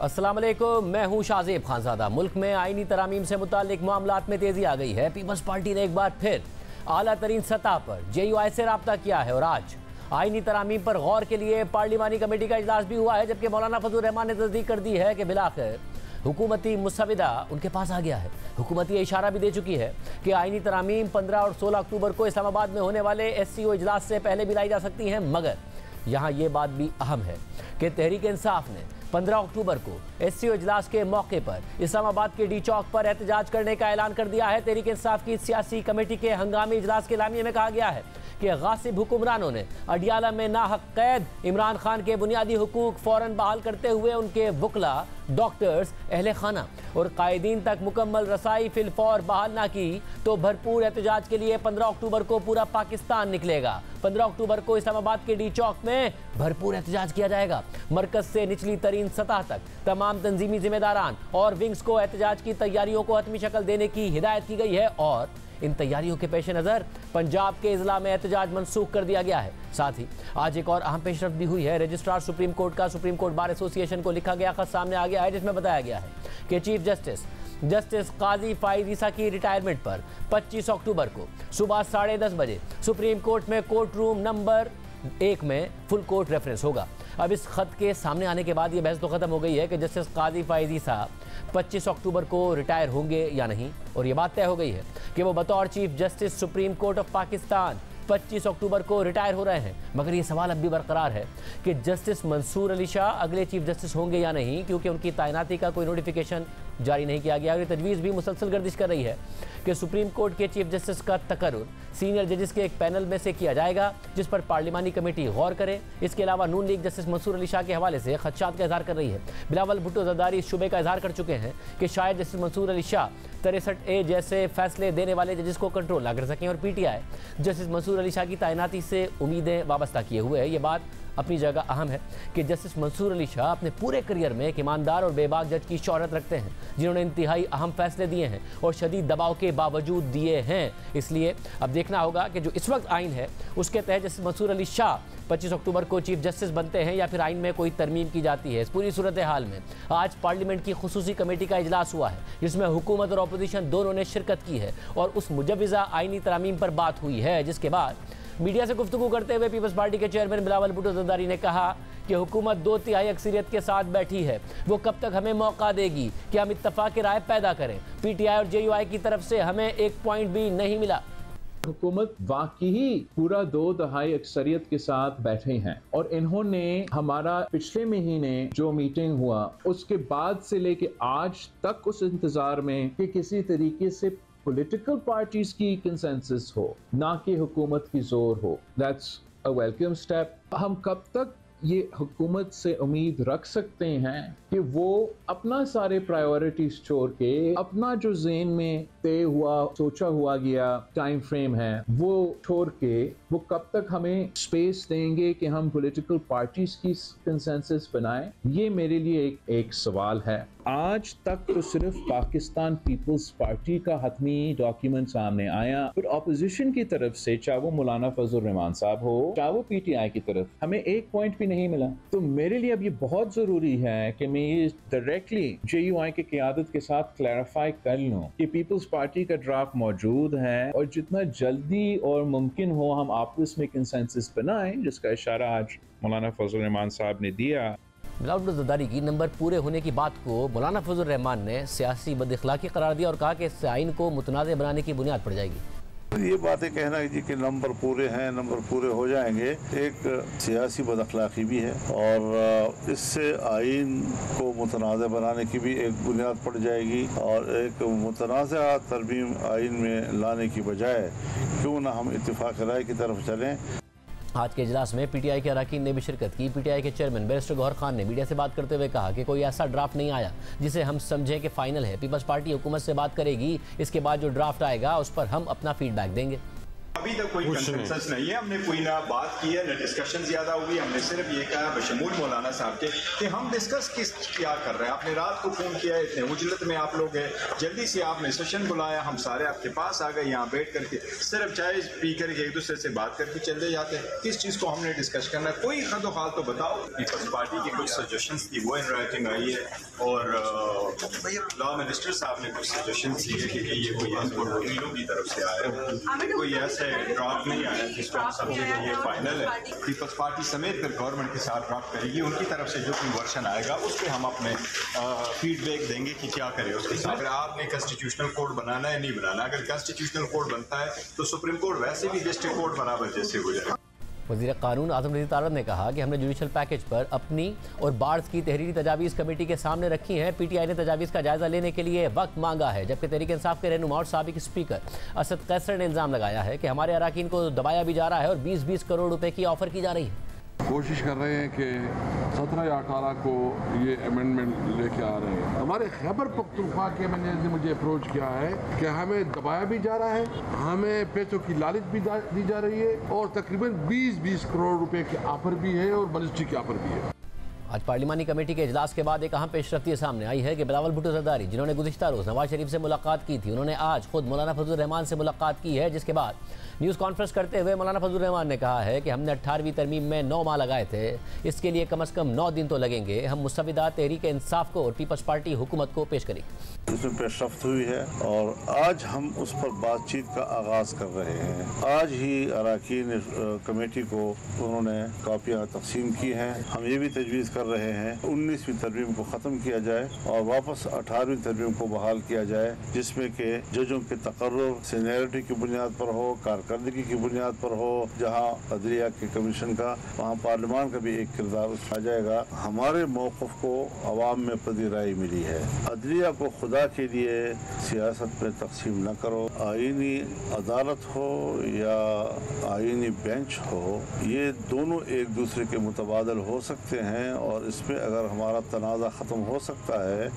अस्सलाम वालेकुम, मैं हूं शाहजेब खानजादा। मुल्क में आईनी तरामीम से मुताल्लिक मामलात में तेजी आ गई है। पीपल्स पार्टी ने एक बार फिर आला तरीन सतह पर JUI से रब्ता किया है और आज आईनी तरामीम पर गौर के लिए पार्लिमानी कमेटी का इजलास भी हुआ है, जबकि मौलाना फजल रहमान ने तस्दीक कर दी है कि बिलाखिर हुकूमती मुसविदा उनके पास आ गया है। हुकूमत ये इशारा भी दे चुकी है कि आईनी तरामीम 15 और 16 अक्टूबर को इस्लामाबाद में होने वाले SCO इजलास से पहले भी लाई जा सकती हैं। मगर यहाँ ये बात भी अहम है कि तहरीक इंसाफ ने 15 अक्टूबर को SCO इजलास के मौके पर इस्लामाबाद के डी चौक पर एहतजाज करने का ऐलान कर दिया है। तहरीक इंसाफ की सियासी कमेटी के हंगामी इजलास के लामिये में कहा गया है कि गासिब हुक्मरानों ने अडियाला में नाहक कैद इमरान खान के बुनियादी हुकूक फौरन बहाल करते हुए उनके वकला, डॉक्टर्स, अहले खाना और कायदीन तक मुकम्मल रसाई फिलफौर बहाल ना की तो भरपूर एहतजाज के लिए 15 अक्टूबर को पूरा पाकिस्तान निकलेगा। 15 अक्टूबर को इस्लामाबाद के डी चौक में भरपूर एहतजाज किया जाएगा। मरकज से निचली तरीन सतह तक तमाम तंजीमी जिम्मेदारान और विंग्स को एहतजाज की तैयारियों को हतमी शक्ल देने की हिदायत की गई है और इन तैयारियों के पेश नज़र पंजाब के इजला में एहतजाज मनसूख कर दिया गया है। साथ ही आज एक और अहम पेशरफ्त भी हुई है। रजिस्ट्रार सुप्रीम कोर्ट का सुप्रीम कोर्ट बार एसोसिएशन को लिखा गया खत सामने आ गया है, जिसमें बताया गया है कि चीफ जस्टिस काजी फाइज ईसा की रिटायरमेंट पर 25 अक्टूबर को सुबह 10:30 बजे सुप्रीम कोर्ट में कोर्ट रूम नंबर 1 में फुल कोर्ट रेफरेंस होगा। अब इस खत के सामने आने के बाद ये बहस तो खत्म हो गई है कि जस्टिस काजी फाइज ईसा 25 अक्टूबर को रिटायर होंगे या नहीं, और ये बात तय हो गई है कि वो बतौर chief justice supreme court of Pakistan 25 अक्टूबर को रिटायर हो रहे हैं। मगर ये सवाल अब भी बरकरार है कि जस्टिस मंसूर अली शाह अगले चीफ जस्टिस होंगे या नहीं, क्योंकि उनकी तैनाती का कोई नोटिफिकेशन जारी नहीं किया गया। और ये तजवीज़ भी मुसलसल गर्दिश कर रही है कि सुप्रीम कोर्ट के चीफ जस्टिस का तकर्रुर सीनियर जजेस के एक पैनल में से किया जाएगा, जिस पर पार्लिमानी कमेटी गौर करे। इसके अलावा नून लीग जस्टिस मंसूर अली शाह के हवाले से खदशात का इजहार कर रही है। बिलावल भुट्टो जरदारी इस शुबे का इजहार कर चुके हैं कि शायद जस्टिस मंसूर अली शाह 63A जैसे फैसले देने वाले जजेस को कंट्रोल ना कर सकें और PTI जस्टिस मंसूर अली शाह की तैनाती से उम्मीदें वाबस्ता किए हुए है। ये बात अपनी जगह अहम है कि जस्टिस मंसूर अली शाह अपने पूरे करियर में एक ईमानदार और बेबाक जज की शोहरत रखते हैं, जिन्होंने इंतहाई अहम फैसले दिए हैं और शदीद दबाव के बावजूद दिए हैं। इसलिए अब देखना होगा कि जो इस वक्त आइन है उसके तहत जस्टिस मंसूर अली शाह 25 अक्टूबर को चीफ जस्टिस बनते हैं या फिर आइन में कोई तरमीम की जाती है। इस पूरी सूरत हाल में आज पार्लियामेंट की खुसूसी कमेटी का इजलास हुआ है, जिसमें हुकूमत और अपोजिशन दोनों ने शिरकत की है और उस मुजव्विज़ा आइनी तरमीम पर बात हुई है। जिसके बाद मीडिया से गुफ्तगू करते हुए पीपल्स पार्टी के चेयरमैन बिलावल भुट्टो जरदारी ने कहा कि हुकूमत 2/3 अक्सरियत के साथ बैठी है, वो कब तक हमें मौका देगी कि हम इत्तफाक राय पैदा करें। PTI और JUI की तरफ से हमें एक पॉइंट भी नहीं मिला। हुकूमत वाकई पूरा 2/3 अक्सरियत के साथ बैठे हैं और इन्होंने हमारा पिछले महीने जो मीटिंग हुआ उसके बाद से लेके आज तक उस इंतजार में कि किसी तरीके से पॉलिटिकल पार्टीज की कंसेंसस हो, ना कि हुकूमत की जोर हो। That's a welcome step. हम कब तक ये हुकूमत से उम्मीद रख सकते हैं कि वो अपना सारे प्रायोरिटीज छोड़ के अपना जो ज़हन में तय हुआ सोचा हुआ गया टाइम फ्रेम है वो छोड़ के वो कब तक हमें स्पेस देंगे कि हम पॉलिटिकल पार्टीज की कंसेंसस बनाएं? ये मेरे लिए एक सवाल है। आज तक तो सिर्फ पाकिस्तान पीपल्स पार्टी का हतमी डॉक्यूमेंट सामने आया, फिर ऑपोजिशन की तरफ से चाहे वो मौलाना फजल रहमान साहब हो चाहे वो PTI की तरफ हमें एक पॉइंट भी नहीं मिला। तो मेरे लिए अब ये बहुत जरूरी है कि मैं ये डायरेक्टली JUI के क़यादत के साथ क्लैरिफाई कर लूँ कि पीपल्स पार्टी का ड्राफ्ट मौजूद है और जितना जल्दी और मुमकिन हो हम आपस में कंसेंसस बनाएं, जिसका इशारा आज मौलाना फजल रहमान साहब ने दिया। बिलावल जरदारी की नंबर पूरे होने की बात को मौलाना फजल रहमान ने सियासी बदअखलाकी करार दिया और कहा कि इससे आइन को मुतनाज़ बनाने की बुनियाद पड़ जाएगी। ये बातें कहना जी कि नंबर पूरे हैं, नंबर पूरे हो जाएंगे, एक सियासी बदअखलाकी भी है और इससे आइन को मुतनाज़ बनाने की भी एक बुनियाद पड़ जाएगी और एक मुतनाज़ा तरमीम आइन में लाने की बजाय क्यों ना हम इत्तिफाक राय की तरफ चलें। आज के इजलास में PTI के अरकान ने भी शिरकत की। PTI के चेयरमैन बैरिस्टर गौहर खान ने मीडिया से बात करते हुए कहा कि कोई ऐसा ड्राफ्ट नहीं आया जिसे हम समझें कि फाइनल है। पीपल्स पार्टी हुकूमत से बात करेगी, इसके बाद जो ड्राफ्ट आएगा उस पर हम अपना फीडबैक देंगे। अभी तक कोई कंसेंसस नहीं है, हमने कोई ना बात की है, ना डिस्कशन ज्यादा हुई। हमने सिर्फ ये कहा बशमूल मौलाना साहब के कि हम डिस्कस क्या कर रहे हैं। आपने रात को फोन किया, इतने उजलत में आप लोग हैं, जल्दी से आपने सेशन बुलाया, हम सारे आपके पास आ गए, यहाँ बैठ करके सिर्फ चाय पी करके एक दूसरे से बात करके चले जाते हैं। किस चीज़ को हमने डिस्कस करना है, कोई खदो हाल तो बताओ। पीपल्स पार्टी की कुछ सजेशंस थी, वो इन राइटिंग आई है, और लॉ मिनिस्टर साहब ने कुछ सजेशंस दिए कि ये कोई वकीलों की तरफ से आया है, कोई ऐसे ड्राफ्ट नहीं आया जिसको हम समझे कि ये फाइनल है। पीपल्स पार्टी समेत फिर गवर्नमेंट के साथ ड्राफ्ट करेगी, उनकी तरफ से जो कोई वर्शन आएगा उस पर हम अपने फीडबैक देंगे कि क्या करें उसके साथ। अगर आपने कॉन्स्टिट्यूशनल कोड बनाना है नहीं बनाना, अगर कॉन्स्टिट्यूशनल कोड बनता है तो सुप्रीम कोर्ट वैसे भी डिस्ट्रिक्ट कोर्ट बराबर जैसे हो जाए। वज़ीर कानून आज़म रज़ी तारड़ ने कहा कि हमने जुडिशल पैकेज पर अपनी और बार्स की तहरीरी तजावीज़ कमेटी के सामने रखी हैं। पीटीआई ने तजावीज़ का जायजा लेने के लिए वक्त मांगा है, जबकि तहरीक इंसाफ के रहनुमा और साबिक स्पीकर असद कैसर ने इल्ज़ाम लगाया है कि हमारे अराकीन को दबाया भी जा रहा है और 20-20 करोड़ रुपए की ऑफर की जा रही है। कोशिश कर रहे हैं कि 17 या 18 को ये अमेंडमेंट लेके आ रहे हैं। हमारे खैबर पख्तूनख्वा के मैनेजर ने मुझे अप्रोच किया है कि हमें दबाया भी जा रहा है, हमें पैसों की लालच भी दी जा रही है और तकरीबन 20-20 करोड़ रुपए की ऑफर भी है और मिनिस्ट्री की ऑफर भी है। आज पार्लिमानी कमेटी के इजलास के बाद एक अहम पेशरफ्ती सामने आई है कि बिलावल भुट्टो जरदारी, जिन्होंने गुज़िश्ता रोज़ नवाज शरीफ से मुलाकात की थी, उन्होंने आज खुद मौलाना फजल रहमान से मुलाकात की है, जिसके बाद न्यूज़ कॉन्फ्रेंस करते हुए मौलाना फजल रहमान ने कहा है कि हमने 18वीं तरमीम में 9 माह लगाए थे, इसके लिए कम से कम 9 दिन तो लगेंगे। हम मुस्तविदा तहरीक इंसाफ को और पीपल्स पार्टी हुकूमत को पेश करेंगे। इसमें पेशरफ्त हुई है और आज हम उस पर बातचीत का आगाज़ कर रहे हैं। आज ही अराकीन कमेटी को उन्होंने कापियाँ तकसीम की हैं। हम ये भी तजवीज़ कर रहे हैं 19वीं तरमीम को ख़त्म किया जाए और वापस 18वीं तरमीम को बहाल किया जाए, जिसमें कि जजों के तकर्रुर सीनियरिटी की बुनियाद पर हो, कारकर्दगी की बुनियाद पर हो। जहाँ अदलिया के कमीशन का, वहाँ पार्लियामान का भी एक किरदार उठाया जाएगा। हमारे मौक़िफ़ को अवाम में पजीराई मिली है। अदलिया को खुदा के लिए सियासत में तकसीम न करो। आईनी अदालत हो या आईनी बेंच हो, ये दोनों एक दूसरे के मुतबादल हो सकते हैं और इसमें अगर हमारा तनाज़ा ख़त्म हो सकता है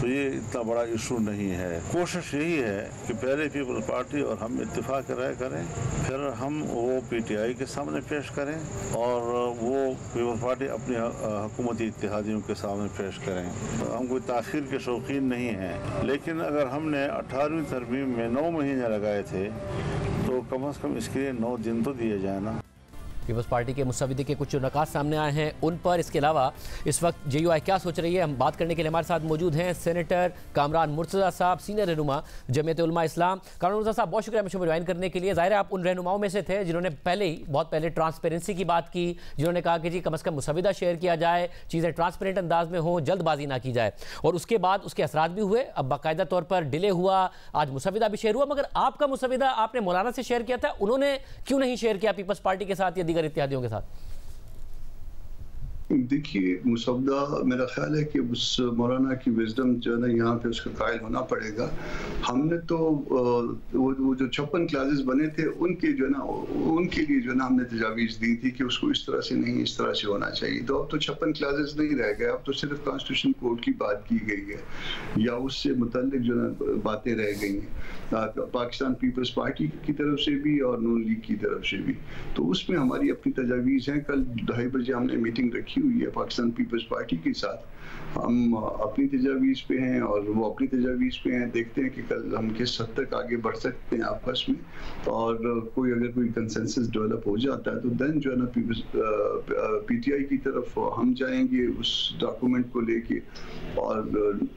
तो ये इतना बड़ा इशू नहीं है। कोशिश यही है कि पहले पीपल्स पार्टी और हम इत्तेफाक राय करें, फिर हम वो पीटीआई के सामने पेश करें और वो पीपल्स पार्टी अपनी हुकूमती इत्तेहादियों के सामने पेश करें। हम कोई ताख़ीर के शौकीन नहीं हैं, लेकिन अगर हमने 18वीं तरमीम में 9 महीने लगाए थे तो कम से कम इसके लिए 9 दिन तो दिए जाए ना। पीपल्स पार्टी के मुसव्विदे के कुछ नकात सामने आए हैं उन पर। इसके अलावा इस वक्त जेयूआई क्या सोच रही है, हम बात करने के लिए हमारे साथ मौजूद हैं सेनेटर कामरान मुर्तज़ा साहब, सीनियर रहनुमा जमीयत उलमा इस्लाम। कामरान मुर्तज़ा साहब, बहुत शुक्रिया मुझे ज्वाइन करने के लिए। ज़ाहिर है आप उन रहनुमाओं में से थे जिन्होंने बहुत पहले ट्रांसपेरेंसी की बात की, जिन्होंने कहा कि जी कम से कम मुसव्विदा शेयर किया जाए, चीज़ें ट्रांसपेरेंट अंदाज में हो, जल्दबाजी ना की जाए, और उसके बाद उसके असरात भी हुए। अब बाकायदा तौर पर डिले हुआ, आज मुसव्विदा भी शेयर हुआ, मगर आपका मुसव्विदा आपने मौलाना से शेयर किया था, उन्होंने क्यों नहीं शेयर किया पीपल्स पार्टी के साथ या दीगर इत्तेहादियों के साथ? देखिए, मुसव्वदा मेरा ख्याल है कि उस मौलाना की विजडम जो है ना, यहाँ पे उसका कायल होना पड़ेगा। हमने तो वो जो 56 क्लासेस बने थे उनके जो है ना, उनके लिए जो है ना हमने तजावीज़ दी थी कि उसको इस तरह से नहीं, इस तरह से होना चाहिए। तो अब तो 56 क्लासेस नहीं रह गए, अब तो सिर्फ कॉन्स्टिट्यूशन कोड की बात की गई है या उससे मुतल्लिक जो है बातें रह गई हैं पाकिस्तान पीपल्स पार्टी की तरफ से भी और नून लीग की तरफ से भी। तो उसमें हमारी अपनी तजावीज़ हैं। कल 2:30 बजे हमने मीटिंग रखी हुई है पाकिस्तान पीपल्स पार्टी के साथ। हम अपनी तजावीज़ पे हैं और वो अपनी तजावीज़ पे हैं। देखते हैं कि कल हम किस हद तक आगे बढ़ सकते हैं आपस में, और अगर कोई कंसेंसस डेवलप हो जाता है तो देन जो है ना पीटीआई की तरफ हम जाएंगे उस डॉक्यूमेंट को लेके, और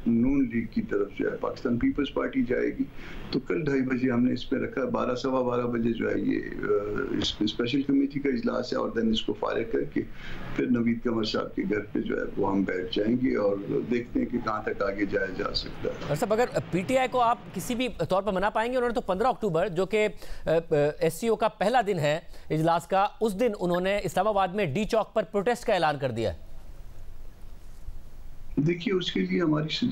नून लीग की तरफ जो है पाकिस्तान पीपल्स पार्टी जाएगी। तो कल 2:30 बजे हमने इस पे रखा, 12 सवा 12 बजे जो है ये स्पेशल कमेटी का इजलास है, और देन इसको फारिग करके फिर नवीद कमर साहब के घर पे जो है वो हम बैठ जाएंगे और देखते हैं कि कहाँ तक आगे जाया जा सकता है। साहब, अगर पीटीआई को आप किसी भी तौर पर मना पाएंगे, उन्होंने तो 15 अक्टूबर जो कि एससीओ का पहला दिन है इजलास का, उस दिन उन्होंने इस्लामाबाद में डी चौक पर प्रोटेस्ट का ऐलान कर दिया है। देखिए, उसके लिए हमारी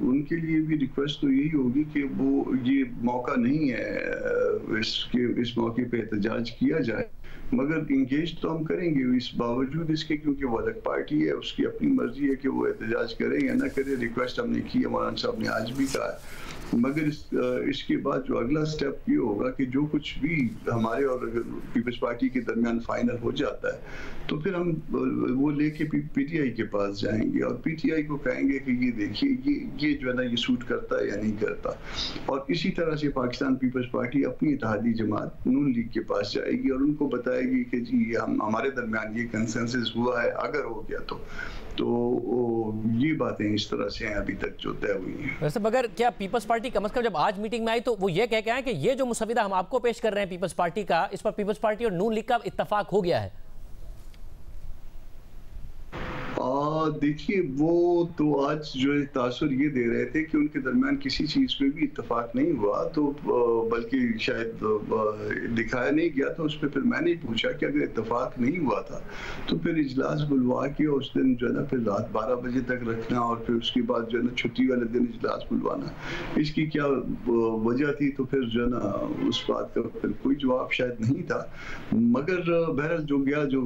उनके लिए भी रिक्वेस्ट तो यही होगी कि वो ये मौका नहीं है इस मौके पे एहतजाज किया जाए, मगर इंगेज तो हम करेंगे इस बावजूद इसके, क्योंकि वो अलग पार्टी है, उसकी अपनी मर्जी है कि वो एहतजाज करे या ना करे। रिक्वेस्ट हमने की है, मौलाना साहब ने आज भी कहा है मगर इसके बाद जो अगला स्टेप ये होगा कि जो कुछ भी हमारे और पीपल्स पार्टी के दरमियान फाइनल हो जाता है तो फिर हम वो लेके पीटीआई के पास जाएंगे और पीटीआई को कहेंगे कि ये देखिए ये जो है ना ये सूट करता है या नहीं करता। और इसी तरह से पाकिस्तान पीपल्स पार्टी अपनी इत्तेहादी जमात नून लीग के पास जाएगी और उनको बताएगी कि जी हमारे दरमियान ये कंसेंसस हुआ है, अगर हो गया तो ये बातें इस तरह से हैं अभी तक जो तय हुई हैं। वैसे मगर क्या पीपल्स पार्टी कम से कम जब आज मीटिंग में आई तो वो ये कह के आए कि ये जो मुसविदा हम आपको पेश कर रहे हैं पीपल्स पार्टी का, इस पर पीपल्स पार्टी और नून लीग का इत्तेफाक हो गया है? देखिए वो तो आज जो है तासुर ये दे रहे थे कि उनके दरमियान किसी चीज पे भी इत्तेफाक नहीं हुआ, तो बल्कि शायद दिखाया नहीं गया। तो उस पर फिर मैंने पूछा कि अगर इत्तेफाक नहीं हुआ था तो फिर इजलास बुलवा के उस दिन जो है ना फिर रात 12 बजे तक रखना और फिर उसके बाद जो है ना छुट्टी वाले दिन इजलास बुलवाना, इसकी क्या वजह थी? तो फिर जो है ना उस बात का फिर कोई जवाब शायद नहीं था। मगर बहरहाल जो गया जो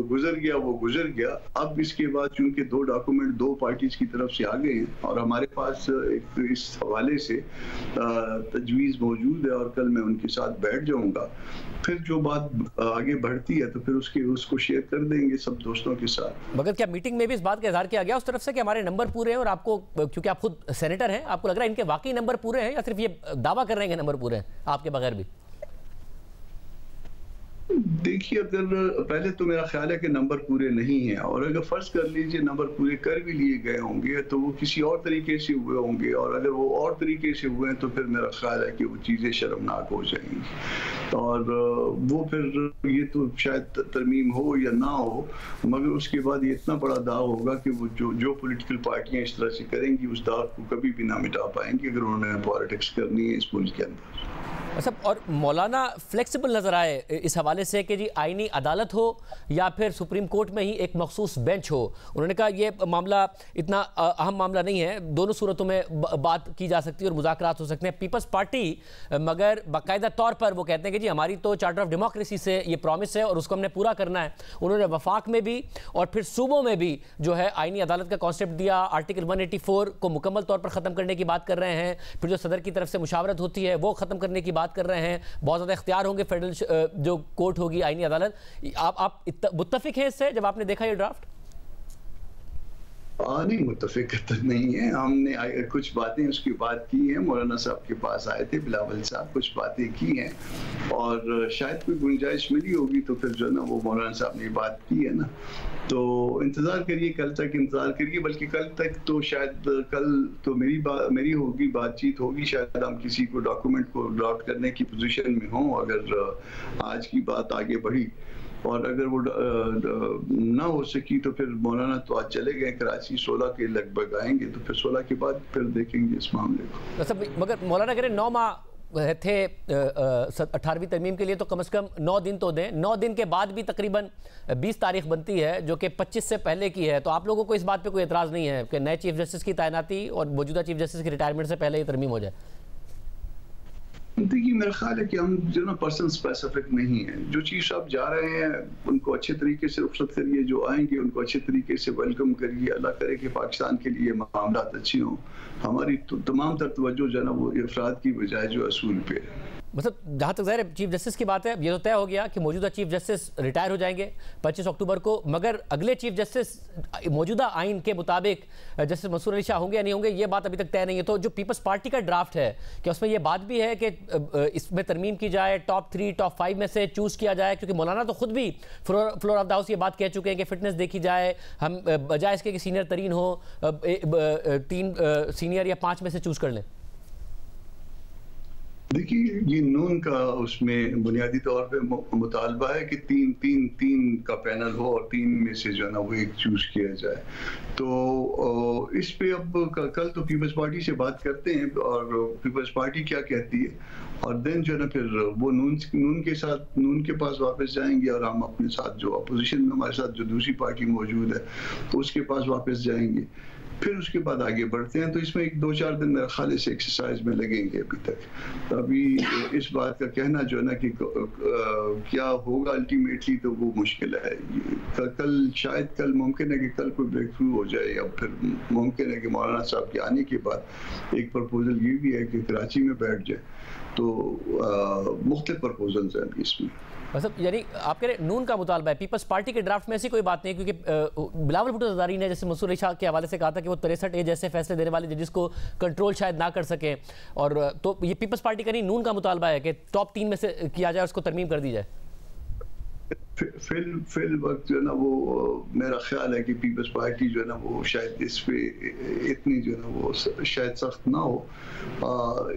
गुजर गया वो गुजर गया। अब इसके बाद चूंकि 2 डॉक्यूमेंट 2 पार्टीज की तरफ से आ गए हैं और हमारे पास एक इस हवाले से तजवीज़ मौजूद है और कल मैं उनके साथ बैठ जाऊंगा, फिर जो बात आगे बढ़ती है तो फिर उसको शेयर कर देंगे सब दोस्तों के साथ। मगर क्या मीटिंग में भी इस बात का इजहार किया गया उस तरफ से कि हमारे नंबर पूरे हैं और आपको, क्योंकि आप खुद सेनेटर हैं, आपको लग रहा है इनके वाकई नंबर पूरे हैं या सिर्फ ये दावा कर रहे हैं कि नंबर पूरे हैं आपके बगैर भी? देखिए अगर पहले तो मेरा ख्याल है कि नंबर पूरे नहीं हैं और अगर फर्ज कर लीजिए नंबर पूरे कर भी लिए गए होंगे तो वो किसी और तरीके से हुए होंगे और अगर वो और तरीके से हुए हैं तो फिर मेरा ख्याल है कि वो चीज़ें शर्मनाक हो जाएंगी और वो फिर ये तो शायद तरमीम हो या ना हो, मगर उसके बाद ये इतना बड़ा दाव होगा कि वो जो पॉलिटिकल पार्टियां इस तरह से करेंगी उस दाव को कभी भी ना मिटा पाएंगी अगर उन्होंने पॉलिटिक्स करनी है इस मुल्क के अंदर। अच्छा, और मौलाना फ्लेक्सिबल नजर आए इस हवाले से कि जी आईनी अदालत हो या फिर सुप्रीम कोर्ट में ही एक मखसूस बेंच हो। उन्होंने कहा ये मामला इतना अहम मामला नहीं है, दोनों सूरतों में बात की जा सकती है और मुज़ाकरात हो सकते हैं। पीपल्स पार्टी मगर बाकायदा तौर पर वो कहते हैं कि जी हमारी तो चार्टर ऑफ डेमोक्रेसी से ये प्रॉमिस है और उसको हमने पूरा करना है। उन्होंने वफाक में भी और फिर सूबों में भी जो है आईनी अदालत का कॉन्सेप्ट दिया, आर्टिकल 184 को मुकम्मल तौर पर ख़त्म करने की बात कर रहे हैं, फिर जो सदर की तरफ से मुशावरत होती है वो ख़त्म करने की बात कर रहे हैं, बहुत ज़्यादा इख्तियार होंगे फेडरल जो कोर्ट होगी आईनी अदालत। आप मुत्तफिक हैं इससे जब आपने देखा ये ड्राफ्ट? नहीं, मुत्तफिक नहीं है। हमने कुछ बातें उसकी बात की हैं, मौलाना साहब के पास आए थे बिलावल साहब, कुछ बातें की हैं और शायद कोई गुंजाइश मिली होगी तो फिर जो ना वो मौलाना साहब ने बात की है ना, तो इंतज़ार करिए, कल तक इंतज़ार करिए। बल्कि कल तक तो शायद कल तो मेरी होगी बातचीत होगी, शायद हम किसी को डॉक्यूमेंट को ड्राफ्ट करने की पोजीशन में हों अगर आज की बात आगे बढ़ी, और अगर वो ना हो सकी तो फिर मौलाना तो आज चले गए कराची, 16 के लगभग आएंगे तो फिर 16 के बाद फिर देखेंगे इस मामले को। मगर मौलाना कह रहे 9 माह थे 18वीं तरमीम के लिए, तो कम से कम 9 दिन तो दें। 9 दिन के बाद भी तकरीबन 20 तारीख बनती है जो कि 25 से पहले की है, तो आप लोगों को इस बात पे कोई एतराज़ नहीं है कि नए चीफ जस्टिस की तैनाती और मौजूदा चीफ जस्टिस की रिटायरमेंट से पहले ये तरमीम हो जाए? देखिए मेरा ख्याल है कि हम जो ना पर्सन स्पेसिफिक नहीं है, जो चीफ साहब जा रहे हैं उनको अच्छे तरीके से रुखसत करिए, जो आएंगे उनको अच्छे तरीके से वेलकम करिए। अल्लाह करे कि पाकिस्तान के लिए मामलात अच्छी हों, हमारी तो तमाम तर तवज्जो जो है ना वो अफराद की बजाय जो असूल पे है। मतलब जहाँ तक ज़ाहिर चीफ जस्टिस की बात है, ये तो तय हो गया कि मौजूदा चीफ जस्टिस रिटायर हो जाएंगे 25 अक्टूबर को, मगर अगले चीफ जस्टिस मौजूदा आइन के मुताबिक जस्टिस मंसूर अली शाह होंगे या नहीं होंगे ये बात अभी तक तय नहीं है। तो जो पीपल्स पार्टी का ड्राफ्ट है कि उसमें ये बात भी है कि इसमें तरमीम की जाए, टॉप 3 टॉप 5 में से चूज़ किया जाए, क्योंकि मौलाना तो खुद भी फ्लोर ऑफ द हाउस ये बात कह चुके हैं कि फिटनेस देखी जाए, हम बजाय इसके कि सीनियर तरीन हो 3 सीनियर या 5 में से चूज़ कर लें। देखिए ये नून का उसमें बुनियादी तौर पे मुतालबा है कि तीन का पैनल हो और 3 में से जो है ना वो एक चूज किया जाए। तो इस पे अब कल तो पीपल्स पार्टी से बात करते हैं और पीपल्स पार्टी क्या कहती है, और देन जो है ना फिर वो नून के पास वापस जाएंगे और हम अपने साथ जो अपोजिशन में हमारे साथ जो दूसरी पार्टी मौजूद है तो उसके पास वापस जाएंगे। फिर उसके बाद आगे बढ़ते हैं। तो इसमें एक 2-4 दिन मेरे ख्याल से एक्सरसाइज में लगेंगे अभी तक। तो अभी इस बात का कहना जो है ना कि क्या होगा अल्टीमेटली, तो वो मुश्किल है। शायद कल मुमकिन है कि कल कोई ब्रेक थ्रू हो जाए, या फिर मुमकिन है कि मौलाना साहब के आने के बाद एक प्रपोजल ये भी है कि कराची में बैठ जाए। तो मुख्तलिफ प्रपोजल्स हैं इसमें। मतलब यानी आप कह रहे नून का मुतालबा है, पीपल्स पार्टी के ड्राफ्ट में ऐसी कोई बात नहीं, क्योंकि बिलावल भुट्टो ज़रदारी ने जैसे मंसूर शाह के हवाले से कहा था कि वो 63 एज जैसे फैसले देने वाले जजिस को कंट्रोल शायद ना कर सकें, और तो ये पीपल्स पार्टी का नहीं नून का मुतालबा है कि टॉप 3 में से किया जाए, उसको तरमीम कर दी जाए। फिल वक्त जो है ना वो मेरा ख्याल है कि पीपल्स पार्टी जो है ना वो शायद इस पे इतनी जो है ना वो शायद सख्त ना हो।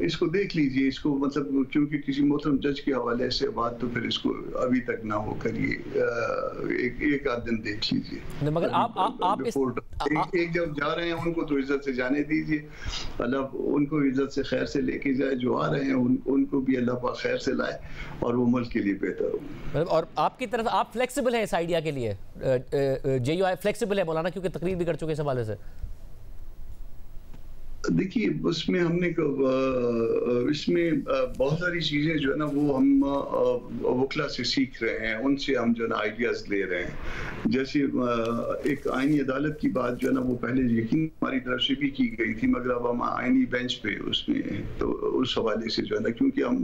इसको देख लीजिए, इसको मतलब क्योंकि किसी मोहतरम जज के हवाले से बात, तो फिर इसको अभी तक ना हो करिए, एक आध दिन देख लीजिए। मगर आप एक जब जा रहे हैं उनको तो इज्जत से जाने दीजिए, अल्लाह उनको इज्जत से खैर से लेके जाए, जो आ रहे हैं उनको भी अल्लाह पाक खैर से लाए और वो मुल्क के लिए बेहतर हो। और आपकी तरफ आप फ्लेक्सिबल हैं इस आइडिया के लिए, जेयूआई फ्लेक्सिबल है मौलाना, क्योंकि तकरीर भी कर चुके इस हवाले से? देखिए उसमें हमने इसमें बहुत सारी चीज़ें जो है ना वो हम वकला से सीख रहे हैं, उनसे हम जो है ना आइडियाज़ ले रहे हैं। जैसे एक आईनी अदालत की बात जो है ना वो पहले यकीन हमारी तरफ से भी की गई थी, मगर अब हम आईनी बेंच पे उसमें तो उस हवाले से जो है ना, क्योंकि हम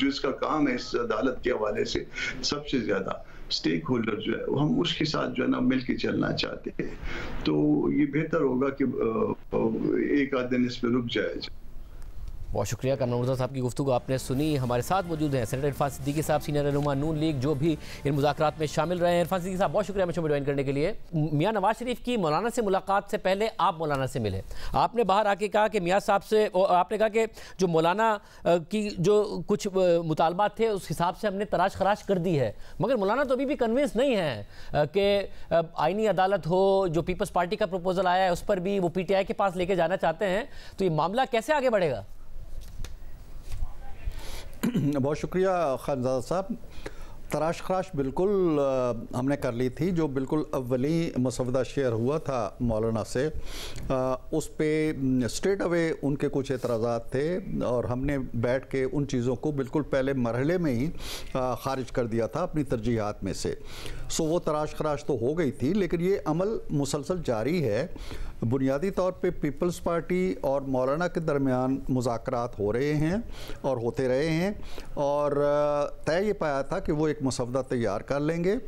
जिसका काम है इस अदालत के हवाले से सबसे ज़्यादा स्टेक होल्डर जो है हम उसके साथ जो है ना मिल के चलना चाहते हैं, तो ये बेहतर होगा कि एक आध दिन इस पर रुक जाए। बहुत शुक्रिया कामरान मुर्तज़ा साहब की गुफ्तगू आपने सुनी। हमारे साथ मौजूद हैं सेनेटर इरफान सिद्दीकी साहब, सीनियर रहनुमा नून लीग, जो भी इन मुज़ाकरात में शामिल रहे हैं। इरफान सिद्दीकी साहब बहुत शुक्रिया मुझे ज्वाइन करने के लिए। मियाँ नवाज शरीफ की मौलाना से मुलाकात से पहले आप मौलाना से मिले, आपने बाहर आके कहा कि मियाँ साहब से, आपने कहा कि जो मौलाना की जो कुछ मुतालबात थे उस हिसाब से हमने तराश खराश कर दी है, मगर मौलाना तो अभी भी कन्विंस नहीं है कि आईनी अदालत हो, जो पीपल्स पार्टी का प्रपोजल आया है उस पर भी वो PTI के पास लेके जाना चाहते हैं, तो ये मामला कैसे आगे बढ़ेगा? बहुत शुक्रिया खानज़ादा साहब। तराश खराश बिल्कुल हमने कर ली थी, जो बिल्कुल अव्वली मसवदा शेयर हुआ था मौलाना से, उस पे स्ट्रेट अवे उनके कुछ एतराज़ात थे और हमने बैठ के उन चीज़ों को बिल्कुल पहले मरहले में ही ख़ारिज कर दिया था अपनी तरजीहात में से। सो वो तराश खराश तो हो गई थी, लेकिन ये अमल मुसलसल जारी है। बुनियादी तौर पे पीपल्स पार्टी और मौलाना के दरमियान मुज़ाकरात हो रहे हैं और होते रहे हैं, और तय ये पाया था कि वो एक मसवदा तैयार कर लेंगे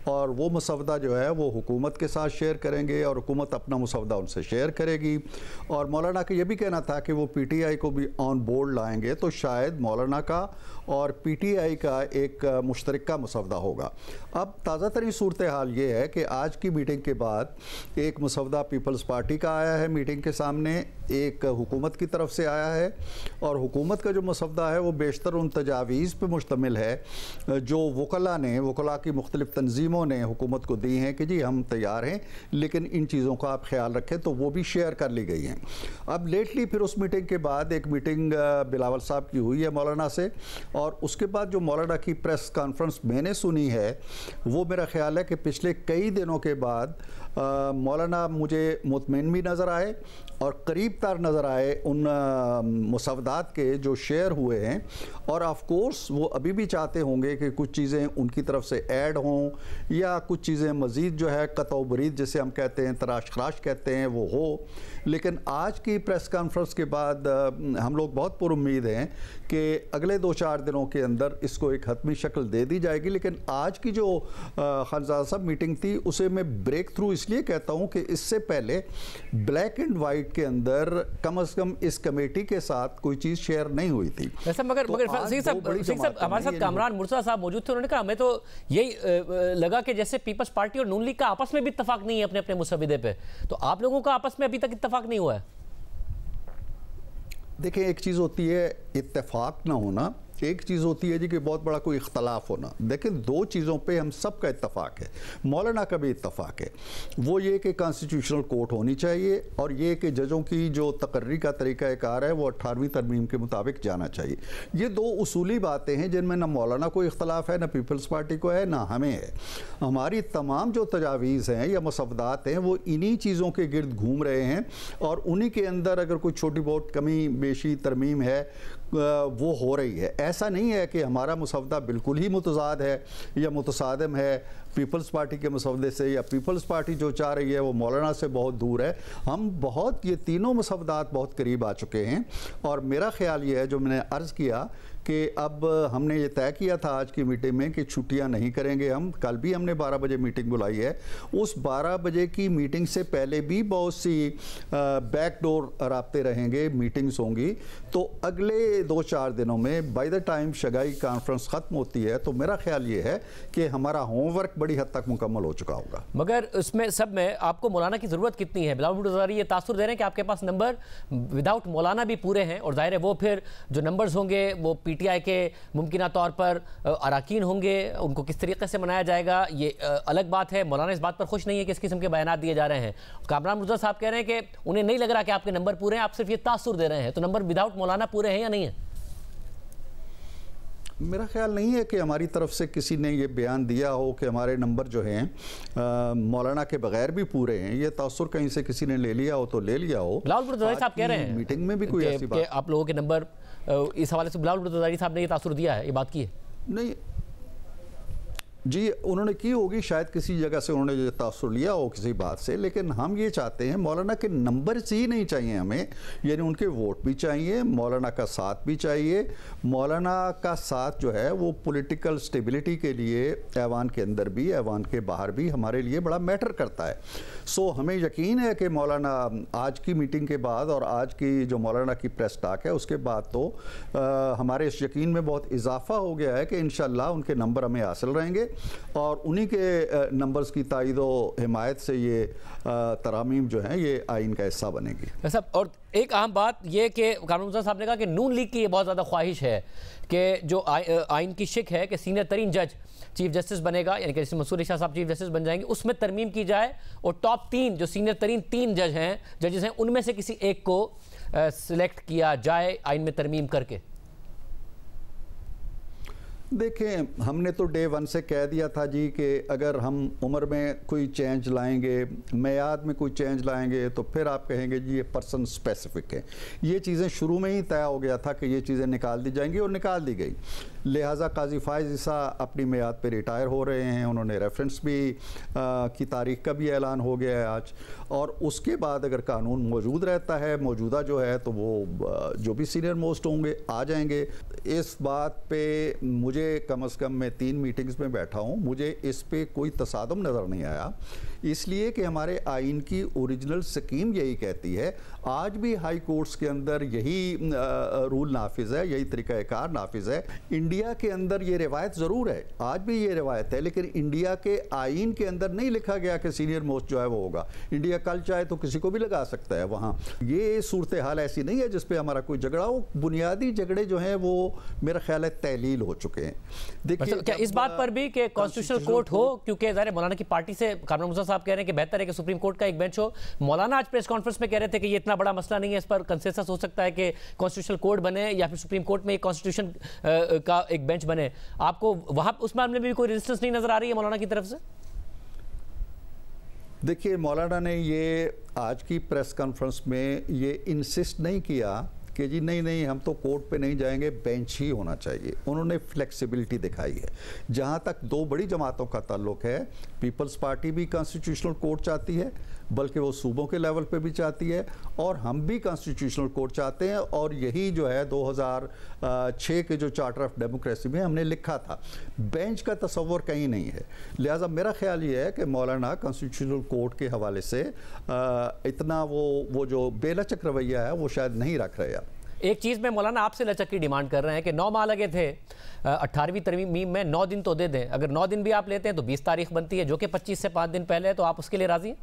और वो मसवदा जो है वो हुकूमत के साथ शेयर करेंगे और हुकूमत अपना मसवदा उनसे शेयर करेगी। और मौलाना का ये भी कहना था कि वो PTI को भी ऑन बोर्ड लाएंगे, तो शायद मौलाना का और PTI का एक मुश्तरका मसवदा होगा। अब ताज़ा तरीन सूरत हाल ये है कि आज की मीटिंग के बाद एक मसवदा पीपल्स पार्टी का आया है मीटिंग के सामने, एक हुकूमत की तरफ से आया है, और हुकूमत का जो मसवदा है वो बेशतर उन तजावीज़ पर मुश्तमिल है जो वकला की मुख्तलिफ तंजीमों ने हुकूमत को दी हैं कि जी हम तैयार हैं, लेकिन इन चीज़ों का आप ख्याल रखें, तो वो भी शेयर कर ली गई हैं। अब लेटली फिर उस मीटिंग के बाद एक मीटिंग बिलावल साहब की हुई है मौलाना से, और उसके बाद जो मौलाना की प्रेस कॉन्फ्रेंस मैंने सुनी है वो मेरा ख्याल है कि पिछले कई दिनों के बाद मौलाना मुझे मुतमईन भी नज़र आए और करीब तर नज़र आए उन मुसवदात के जो शेयर हुए हैं, और ऑफ कोर्स वो अभी भी चाहते होंगे कि कुछ चीज़ें उनकी तरफ से ऐड हों या कुछ चीज़ें मज़ीद जो है कतौ बरीद जिसे हम कहते हैं, तराश खराश कहते हैं, वो हो। लेकिन आज की प्रेस कॉन्फ्रेंस के बाद हम लोग बहुत पुरुम्मीद हैं कि अगले 2-4 दिनों के अंदर इसको एक हतमी शक्ल दे दी जाएगी। लेकिन आज की जो खानज़ादा साहब मीटिंग थी उसे मैं ब्रेक थ्रू इसलिए कहता हूँ कि इससे पहले ब्लैक एंड वाइट के अंदर कम से कम इस कमेटी के साथ कोई चीज़ शेयर नहीं हुई थी। मगर सिंह साहब हमारे साथ कामरान मुर्तज़ा साहब मौजूद थे, उन्होंने कहा हमें तो यही लगा कि जैसे पीपल्स पार्टी और नून लीग का आपस में भी इत्तेफाक नहीं है अपने अपने मुसविदे पे, तो आप लोगों का आपस में अभी तक इत्तेफाक नहीं हुआ है? देखिए, एक चीज़ होती है इत्तेफाक ना होना एक चीज़ होती है जी कि बहुत बड़ा कोई इख्तलाफ होना, लेकिन दो चीज़ों पे हम सब का इत्तफाक है, मौलाना का भी इत्तफाक है। वो ये कि कॉन्स्टिट्यूशनल कोर्ट होनी चाहिए और ये कि जजों की जो तकर्री का तरीक़ाकार है वो 18वीं तरमीम के मुताबिक जाना चाहिए। ये दो उसूली बातें हैं जिनमें ना मौलाना को इख्तलाफ है, ना पीपल्स पार्टी को है, ना हमें है। हमारी तमाम जो तजावीज़ हैं या मसवदात हैं वो इन्हीं चीज़ों के गिर्द घूम रहे हैं और उन्हीं के अंदर अगर कोई छोटी बहुत कमी बेशी तरमीम है वो हो रही है। ऐसा नहीं है कि हमारा मुसवदा बिल्कुल ही मुतज़ाद है या मुतसादम है पीपल्स पार्टी के मसवदे से, या पीपल्स पार्टी जो चाह रही है वो मौलाना से बहुत दूर है। हम बहुत ये तीनों मसवदात बहुत करीब आ चुके हैं और मेरा ख्याल ये है, जो मैंने अर्ज़ किया कि अब हमने ये तय किया था आज की मीटिंग में कि छुट्टियां नहीं करेंगे हम। कल भी हमने 12 बजे मीटिंग बुलाई है। उस 12 बजे की मीटिंग से पहले भी बहुत सी बैकडोर राब्ते रहेंगे, मीटिंग्स होंगी। तो अगले 2-4 दिनों में बाय द टाइम शगाई कॉन्फ्रेंस ख़त्म होती है तो मेरा ख्याल ये है कि हमारा होमवर्क बड़ी हद तक मुकम्मल हो चुका होगा। मगर उसमें सब में आपको मौलाना की ज़रूरत कितनी है? बिलावल भुट्टो ज़रदारी ये तासुर दे रहे हैं कि आपके पास नंबर विदाउट मौलाना भी पूरे हैं और ज़ाहिर है वो फिर जो नंबर्स होंगे वो पीटीआई के मुमकिना तौर पर अराकीन होंगे, उनको किस तरीके से मनाया जाएगा ये अलग बात है। मौलाना इस बात पर खुश नहीं है कि इस किस्म के बयान दिए जा रहे हैं। कामरान मुर्तज़ा साहब कह रहे हैं कि उन्हें नहीं लग रहा कि आपके नंबर पूरे हैं, आप सिर्फ ये तासुर दे रहे हैं। तो नंबर विदाउट मौलाना पूरे हैं या नहीं है? मेरा ख्याल नहीं है कि हमारी तरफ से किसी ने ये बयान दिया हो कि हमारे नंबर जो हैं मौलाना के बगैर भी पूरे हैं। ये तासुर कहीं से किसी ने ले लिया हो तो ले लिया हो। बिलावल भुट्टो ज़रदारी साहब कह रहे हैं मीटिंग में भी कोई ऐसी बात आप लोगों के नंबर, इस हवाले से बिलावल भुट्टो ज़रदारी साहब ने ये तासुर दिया है, ये बात की है? नहीं जी, उन्होंने की होगी, शायद किसी जगह से उन्होंने ये तासुर लिया हो किसी बात से। लेकिन हम ये चाहते हैं मौलाना के नंबर ही नहीं चाहिए हमें, यानी उनके वोट भी चाहिए, मौलाना का साथ भी चाहिए। मौलाना का साथ जो है वो पॉलिटिकल स्टेबिलिटी के लिए ऐवान के अंदर भी ऐवान के बाहर भी हमारे लिए बड़ा मैटर करता है। सो हमें यकीन है कि मौलाना आज की मीटिंग के बाद और आज की जो मौलाना की प्रेस टॉक है उसके बाद तो हमारे इस यकीन में बहुत इजाफा हो गया है कि इंशाअल्लाह उनके नंबर हमें हासिल रहेंगे और उन्हीं के नंबर्स की तायद व हिमायत से ये तरामीम जो हैं ये आइन का हिस्सा बनेगी। सब और एक अहम बात ये कि कामरान मुर्तज़ा साहब ने कहा कि नून लीग की ये बहुत ज़्यादा ख्वाहिश है कि जो आइन की शिक है कि सीनियर तरीन जज चीफ जस्टिस बनेगा, यानी कि जैसे मंसूर अली शाह साहब चीफ जस्टिस बन जाएंगे, उसमें तरमीम की जाए और टॉप 3 जो सीनियर तरीन 3 जजेस हैं उनमें से किसी एक को सिलेक्ट किया जाए आइन में तरमीम करके। देखें, हमने तो डे 1 से कह दिया था जी कि अगर हम उम्र में कोई चेंज लाएंगे, मेयाद में कोई चेंज लाएंगे तो फिर आप कहेंगे जी ये पर्सन स्पेसिफिक है। ये चीज़ें शुरू में ही तय हो गया था कि ये चीज़ें निकाल दी जाएंगी और निकाल दी गई। लिहाजा काजी फाइज ईसा अपनी मियाद पे रिटायर हो रहे हैं, उन्होंने रेफरेंस भी की तारीख का भी ऐलान हो गया है आज। और उसके बाद अगर कानून मौजूद रहता है, मौजूदा जो है, तो वो जो भी सीनियर मोस्ट होंगे आ जाएंगे। इस बात पे मुझे कम से कम मैं 3 मीटिंग्स में बैठा हूँ, मुझे इस पे कोई तसादम नज़र नहीं आया, इसलिए कि हमारे आइन की ओरिजिनल स्कीम यही कहती है। आज भी हाई कोर्ट्स के अंदर यही रूल नाफिज है, यही तरीक़ाकार नाफिज है। इंडिया के अंदर ये रिवायत ज़रूर है, आज भी ये रिवायत है, लेकिन इंडिया के आइन के अंदर नहीं लिखा गया कि सीनियर मोस्ट जो है वो होगा। इंडिया कल चाहे तो किसी को भी लगा सकता है वहाँ। ये सूरत हाल ऐसी नहीं है जिस पे हमारा कोई झगड़ा हो। बुनियादी झगड़े जो हैं वो मेरा ख्याल है तहलील हो चुके हैं। देखिए क्या इस बात पर भी कि कॉन्स्टिट्यूशनल कोर्ट हो, क्योंकि ज़ाहिर है मौलाना की पार्टी से कामरान मुर्तज़ा साहब कह रहे हैं कि बेहतर है कि सुप्रीम कोर्ट का एक बेंच हो। मौलाना आज प्रेस कॉन्फ्रेंस में कह रहे थे कि ये इतना बड़ा मसला नहीं है, इस पर कंसेंसस हो सकता है कि कॉन्स्टिट्यूशनल कोर्ट बने या फिर सुप्रीम कोर्ट में एक कॉन्स्टिट्यूशन का एक बेंच बने। आपको वहां उस मामले में भी कोई रेजिस्टेंस नहीं नजर आ रही है मौलाना की तरफ से? देखिए, मौलाना ने ये आज की प्रेस कॉन्फ्रेंस में ये इंसिस्ट नहीं किया कि जी नहीं हम तो कोर्ट पे नहीं जाएंगे, बेंच ही होना चाहिए। उन्होंने फ्लेक्सिबिलिटी दिखाई है। जहाँ तक 2 बड़ी जमातों का ताल्लुक है, पीपल्स पार्टी भी कॉन्स्टिट्यूशनल कोर्ट चाहती है, बल्कि वो सूबों के लेवल पे भी चाहती है, और हम भी कॉन्स्टिट्यूशनल कोर्ट चाहते हैं। और यही जो है 2006 के जो चार्टर ऑफ डेमोक्रेसी में हमने लिखा था, बेंच का तस्वर कहीं नहीं है। लिहाजा मेरा ख्याल ये है कि मौलाना कॉन्स्टिट्यूशनल कोर्ट के हवाले से इतना वो जो बेलचक रवैया है वो शायद नहीं रख रहे। एक चीज़ में मौलाना आपसे लचक की डिमांड कर रहे हैं कि 9 माह लगे थे 18वीं तरमीम में, 9 दिन तो दे दें। अगर 9 दिन भी आप लेते हैं तो 20 तारीख बनती है, जो कि 25 से 5 दिन पहले है, तो आप उसके लिए राजी हैं?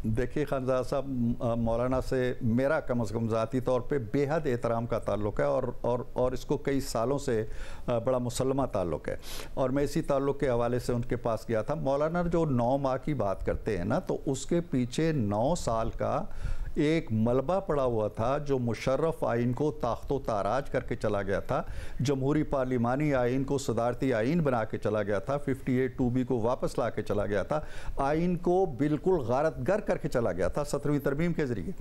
देखिए खानज़ादा साहब, मौलाना से मेरा कम से कम ज़ाती तौर पे बेहद एहतराम का ताल्लुक़ है और इसको कई सालों से बड़ा मुसल्लमा ताल्लुक़ है और मैं इसी ताल्लुक़ के हवाले से उनके पास गया था। मौलाना जो 9 माह की बात करते हैं ना, तो उसके पीछे 9 साल का एक मलबा पड़ा हुआ था जो मुशर्रफ आइन को ताख्तो ताराज करके चला गया था, जमहूरी पार्लिमानी आइन को सदारती आइन बना के चला गया था, 58(2)B को वापस ला के चला गया था, आइन को बिल्कुल गारतगर करके चला गया था 17वीं तरमीम के ज़रिए।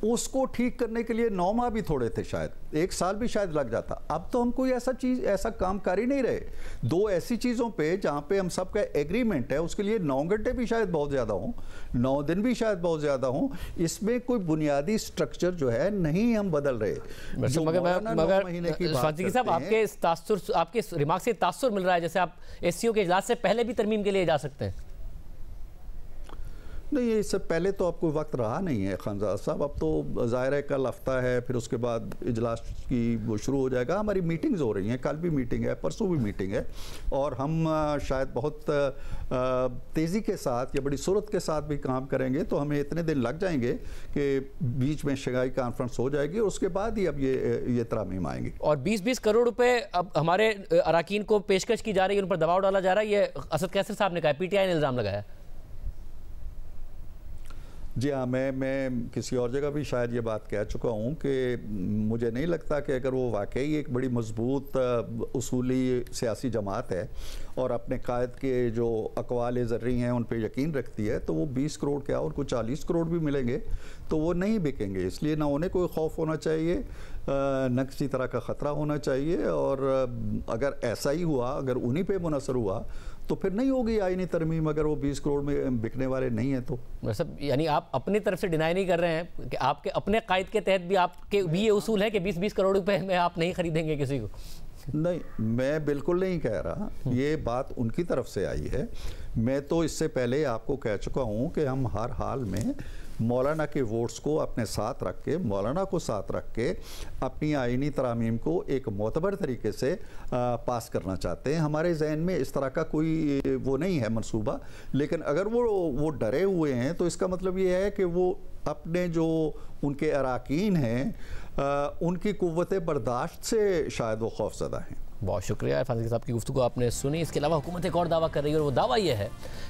उसको ठीक करने के लिए 9 माह भी थोड़े थे, शायद 1 साल भी शायद लग जाता। अब तो हम कोई ऐसा काम कर ही नहीं रहे। 2 ऐसी चीज़ों पे जहाँ पे हम सबका एग्रीमेंट है, उसके लिए 9 घंटे भी शायद बहुत ज़्यादा हों, 9 दिन भी शायद बहुत ज़्यादा हों। इसमें कोई बुनियादी स्ट्रक्चर जो है नहीं हम बदल रहे। मगर साहब, आपके रिमार्क से तासुर मिल रहा है जैसे आप SCO के इजलास से पहले भी तरमीम के लिए जा सकते हैं। नहीं, इससे पहले तो आपको वक्त रहा नहीं है खानज़ादा साहब। अब तो ज़ाहिर है कल हफ्ता है, फिर उसके बाद इजलास की वो शुरू हो जाएगा। हमारी मीटिंग्स हो रही हैं, कल भी मीटिंग है, परसों भी मीटिंग है और हम शायद बहुत तेज़ी के साथ या बड़ी सूरत के साथ भी काम करेंगे। तो हमें इतने दिन लग जाएंगे कि बीच में शंघाई कॉन्फ्रेंस हो जाएगी और उसके बाद ही अब ये तरामीम आएंगी। और 20-20 करोड़ रुपए अब हमारे अराकीन को पेशकश की जा रही है, उन पर दबाव डाला जा रहा है, ये असद कैसर साहब ने कहा, PTI ने इल्ज़ाम लगाया। जी हाँ, मैं किसी और जगह भी शायद ये बात कह चुका हूँ कि मुझे नहीं लगता कि अगर वो वाकई एक बड़ी मजबूत उसूली सियासी जमात है और अपने कायद के जो अक़वाल ज़र्री हैं उन पे यकीन रखती है, तो वो 20 करोड़ क्या और कुछ 40 करोड़ भी मिलेंगे तो वो नहीं बिकेंगे। इसलिए ना उन्हें कोई खौफ होना चाहिए, न किसी तरह का ख़तरा होना चाहिए। और अगर ऐसा ही हुआ, अगर उन्हीं पे मुनसर हुआ तो फिर नहीं होगी आईनी तरमीम, अगर वो 20 करोड़ में बिकने वाले नहीं हैं तो। मतलब यानी आप अपनी तरफ से डिनाई नहीं कर रहे हैं कि आपके अपने कायद के तहत भी आपके भी ये उसूल है कि 20-20 करोड़ रुपए में आप नहीं खरीदेंगे किसी को? नहीं, मैं बिल्कुल नहीं कह रहा, ये बात उनकी तरफ से आई है। मैं तो इससे पहले आपको कह चुका हूँ कि हम हर हाल में मौलाना के वोट्स को अपने साथ रख के, मौलाना को साथ रख के अपनी आइनी तरामीम को एक मोतबर तरीके से पास करना चाहते हैं। हमारे जहन में इस तरह का कोई वो नहीं है मंसूबा, लेकिन अगर वो डरे हुए हैं तो इसका मतलब ये है कि वो अपने जो उनके अराकीन हैं उनकी कुव्वत बर्दाश्त से शायद वो खौफज़दा हैं। बहुत शुक्रिया फाजिल साहब की गुफ्तगू आपने सुनी। इसके अलावा हुकूमत एक और दावा कर रही है और वो दावा ये है